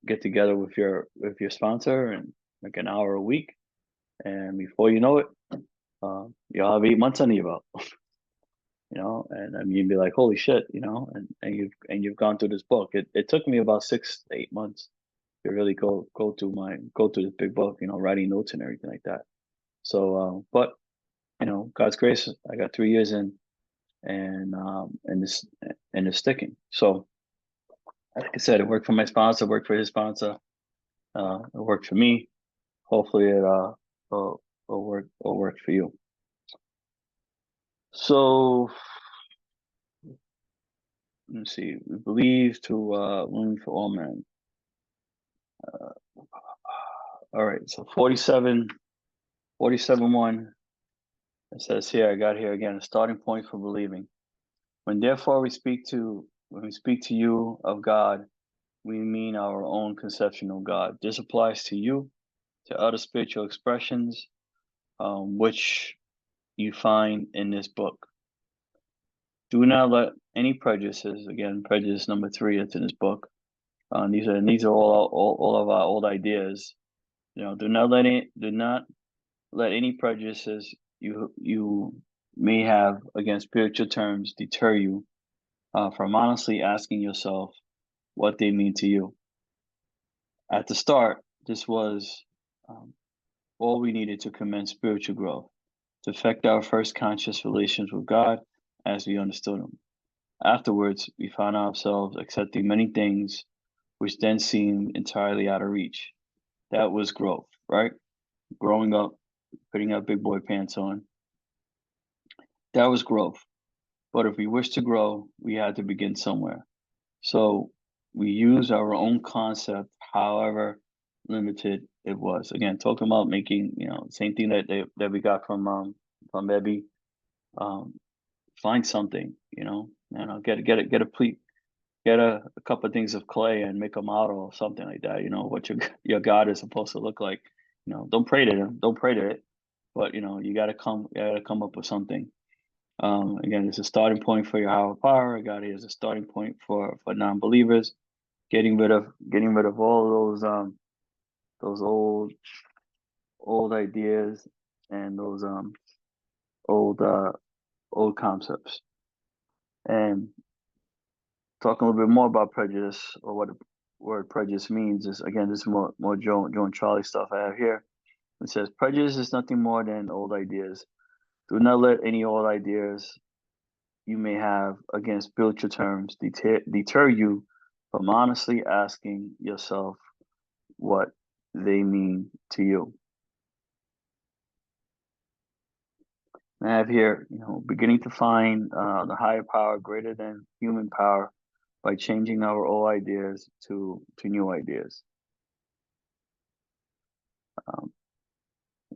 get together with your sponsor and like an hour a week, and before you know it, you'll have 8 months under your belt. And I mean, you'd be like, holy shit, and you've gone through this book. It took me about 6 to 8 months to really go through this big book, writing notes and everything like that. So, but God's grace, I got 3 years in, and it's sticking. So, like I said, it worked for my sponsor, it worked for his sponsor, it worked for me. Hopefully, will work for you. So let me see. We believe to women for all men. All right. So 47:1. It says here. I got here again. A starting point for believing. When we speak to you of God, we mean our own conception of God. This applies to you, to other spiritual expressions, which you find in this book. Do not let any prejudices. Again, prejudice number 3 that's in this book. These are all of our old ideas. Do not let any prejudices you may have against spiritual terms deter you from honestly asking yourself what they mean to you. At the start, this was all we needed to commence spiritual growth, to affect our first conscious relations with God as we understood Him. Afterwards, we found ourselves accepting many things which then seemed entirely out of reach. That was growth, right? Growing up, putting our big boy pants on. That was growth. But if we wish to grow, we had to begin somewhere. So we use our own concept, however limited it was. Again, talking about making, same thing that we got from Ebby. Find something, get a couple of things of clay and make a model or something like that. What your God is supposed to look like. Don't pray to him, don't pray to it, but you gotta come up with something. Again, it's a starting point for your higher power. God is a starting point for non-believers. Getting rid of all those old ideas and those old old concepts. And talking a little bit more about prejudice, or what the word prejudice means, is again, this is more Joe and Charlie stuff I have here. It says prejudice is nothing more than old ideas. Do not let any old ideas you may have against spiritual terms deter you from honestly asking yourself what they mean to you. And I have here, beginning to find the higher power greater than human power by changing our old ideas to new ideas.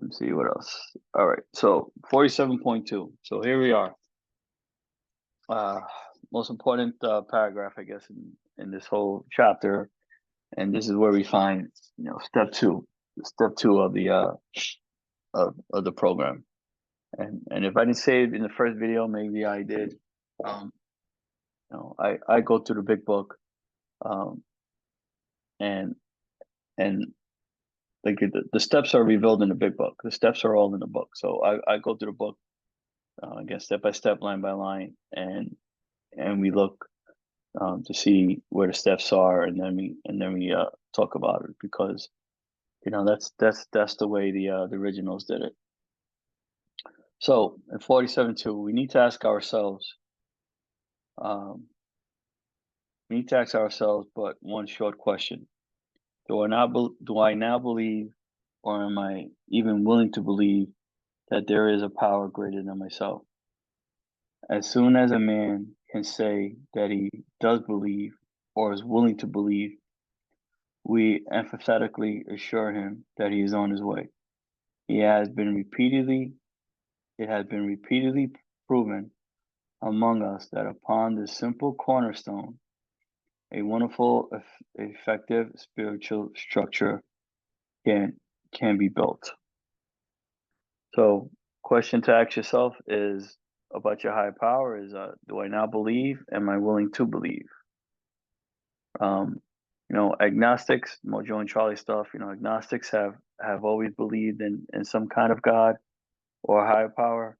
Let's see what else. All right, so 47.2. So here we are. Most important paragraph, I guess, in this whole chapter, and this is where we find, step two of the of the program. And if I didn't say it in the first video, maybe I did. I go through the big book, and like the steps are revealed in the big book. The steps are all in the book. So I go through the book, again, step by step, line by line, and we look to see where the steps are, and then we talk about it, because that's the way the originals did it. So in 47.2, we need to ask ourselves. We need to ask ourselves but one short question: Do I now believe, or am I even willing to believe, that there is a power greater than myself? As soon as a man can say that he does believe or is willing to believe, we emphatically assure him that he is on his way. It has been repeatedly proven among us that upon this simple cornerstone, a wonderful, effective spiritual structure can be built. So, question to ask yourself is about your higher power is, do I now believe? Am I willing to believe? Agnostics, Mojo and Charlie stuff, agnostics have always believed in some kind of God or higher power.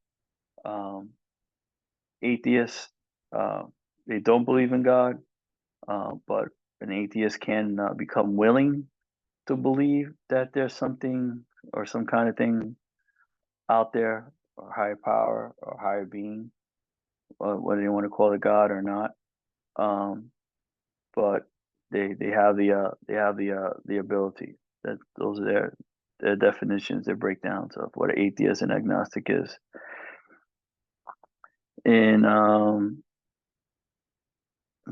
Atheists, they don't believe in God, but an atheist can become willing to believe that there's something or some kind of thing out there, or higher power or higher being, whether you want to call it God or not. But they have the ability. That those are their definitions, their breakdowns of what an atheist and agnostic is. In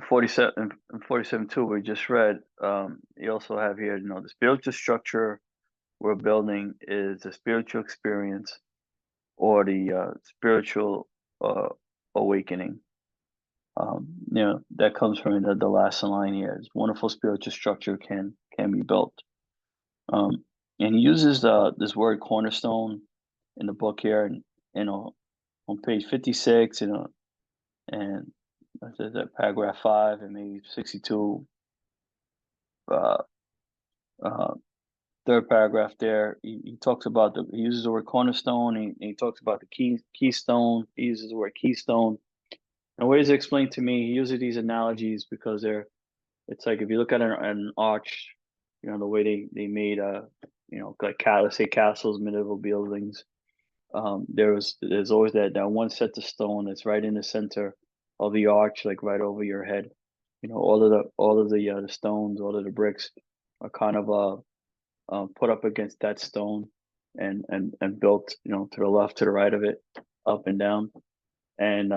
47.2 we just read, you also have here, the spiritual structure we're building is the spiritual experience, or the spiritual awakening. That comes from the last line here. This wonderful spiritual structure can be built. And he uses this word cornerstone in the book here, and on page 56, and that paragraph 5 and maybe 62, third paragraph there. He talks about he uses the word cornerstone, and he talks about the keystone. He uses the word keystone. And the way it's explained to me, he uses these analogies because it's like if you look at an arch, the way they made like let's say castles, medieval buildings. There's always that one set of stone that's right in the center of the arch, like right over your head. All of the stones, all of the bricks are kind of put up against that stone and built, to the left, to the right of it, up and down. And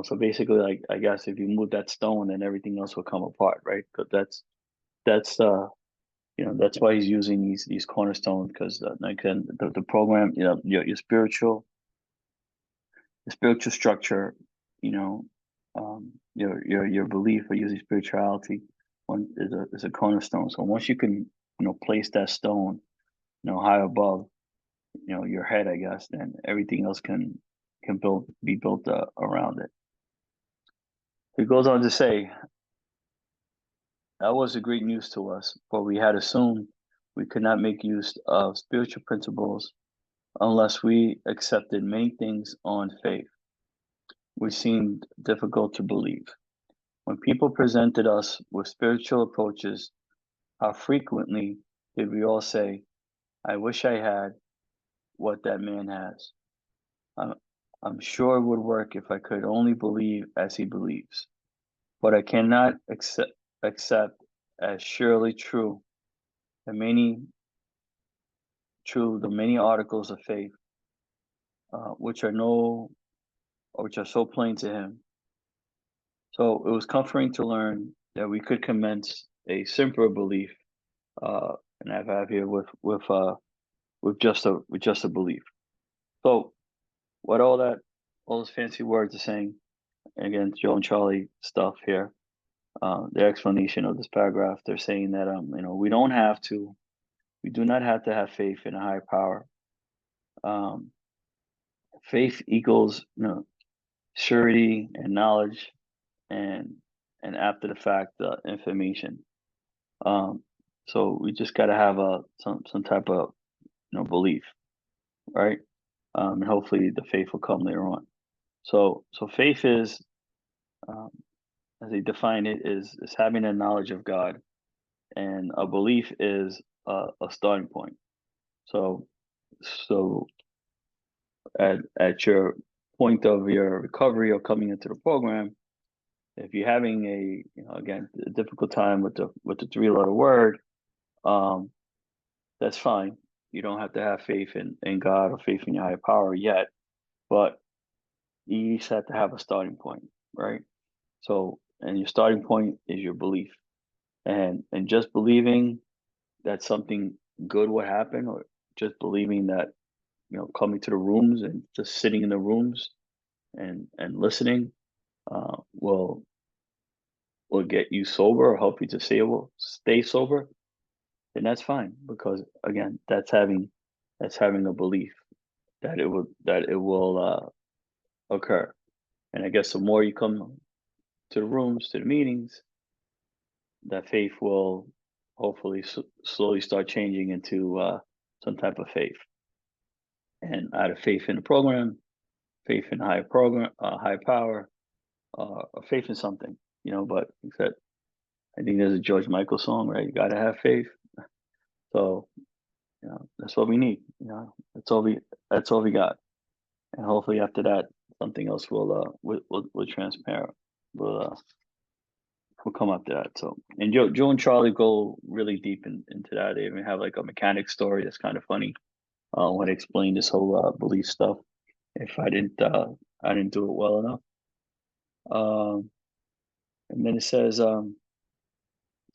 so basically, like, I guess if you move that stone, then everything else will come apart, right? But that's that's why he's using these cornerstones, because like the program, your spiritual structure, you know, your belief or using spirituality one is a cornerstone. So once you can place that stone high above your head, I guess, then everything else can be built around it. He goes on to say, that was a great news to us, for we had assumed we could not make use of spiritual principles unless we accepted many things on faith, which seemed difficult to believe. When people presented us with spiritual approaches, how frequently did we all say, I wish I had what that man has? I'm, I'm sure it would work if I could only believe as he believes. But I cannot accept as surely the many articles of faith, which are so plain to him. So it was comforting to learn that we could commence a simpler belief, and I have here with just a belief. So what all those fancy words are saying, again, Joe and Charlie stuff here, their explanation of this paragraph, they're saying that we do not have to have faith in a higher power. Faith equals surety and knowledge, and after the fact information. So we just got to have some type of belief, right? And hopefully the faith will come later on. So faith is, um, as they define it, is having a knowledge of God, and a belief is a starting point. So at your point of your recovery or coming into the program, if you're having again, a difficult time with the three-letter word, that's fine. You don't have to have faith in God or faith in your higher power yet, but you just have to have a starting point, right? So, and your starting point is your belief, and just believing that something good would happen, or just believing that coming to the rooms and just sitting in the rooms and listening will get you sober or help you to stay sober, then that's fine, because again, that's having a belief that it will occur. And I guess the more you come to the rooms, to the meetings, that faith will hopefully slowly start changing into some type of faith. And out of faith in the program, faith in high power, or faith in something, But he said, I think there's a George Michael song, right? You got to have faith. So that's what we need. That's all we got. And hopefully after that, something else will transpire. Will come after that. So, and Joe and Charlie go really deep into that. They even have like a mechanic story that's kind of funny. When I explain this whole belief stuff. If I didn't do it well enough. And then it says,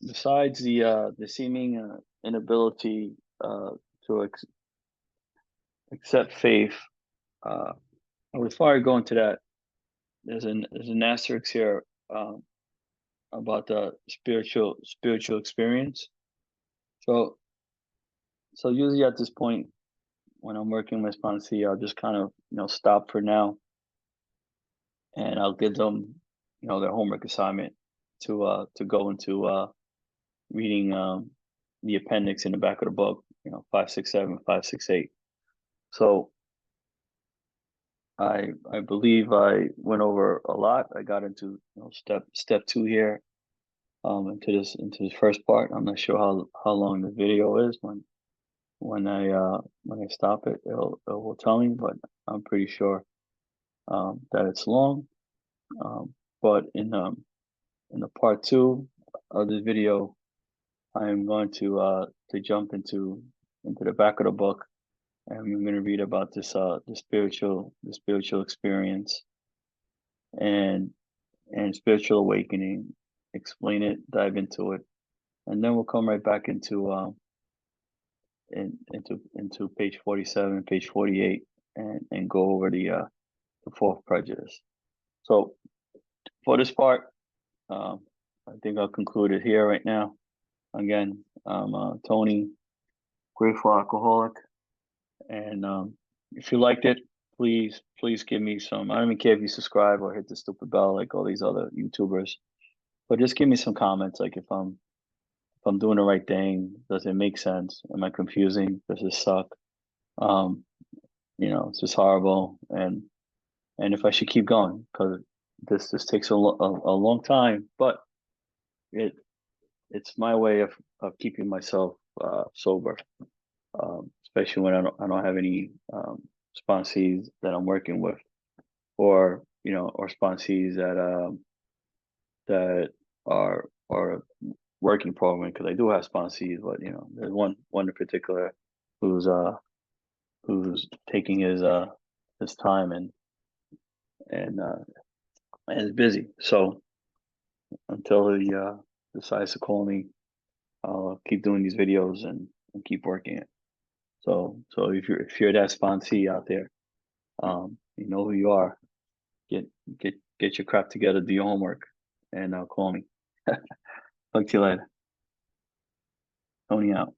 besides the seeming inability to accept faith, before I go into that, there's an asterisk here about the spiritual experience. So usually at this point, when I'm working with sponsee, I'll just kind of stop for now, and I'll give them their homework assignment to go into reading the appendix in the back of the book, 567, 568. So I believe I went over a lot. I got into step 2 here, into this first part. I'm not sure how long the video is. when I stop it, it will tell me, but I'm pretty sure that it's long. But in the part two of this video, I'm going to jump into the back of the book, and I'm going to read about this the spiritual experience and spiritual awakening, explain it, dive into it, and then we'll come right back into page 47, page 48, and go over the fourth prejudice. So for this part, I think I'll conclude it here right now. Again, I'm Tony, grateful alcoholic, and if you liked it, please give me some. I don't even care if you subscribe or hit the stupid bell like all these other YouTubers, but just give me some comments. Like if I'm doing the right thing, does it make sense? Am I confusing? Does it suck? Um, it's just horrible, and if I should keep going because this takes a long time, but it it's my way of keeping myself sober, especially when I don't have any sponsees that I'm working with, or or sponsees that are working program, because I do have sponsees, but there's one in particular who's taking his time and uh, and is busy. So until he decides to call me, I'll keep doing these videos and keep working it. So if you're that sponsee out there, you know who you are. Get get your crap together, do your homework, and call me. Talk to you later. Tony out.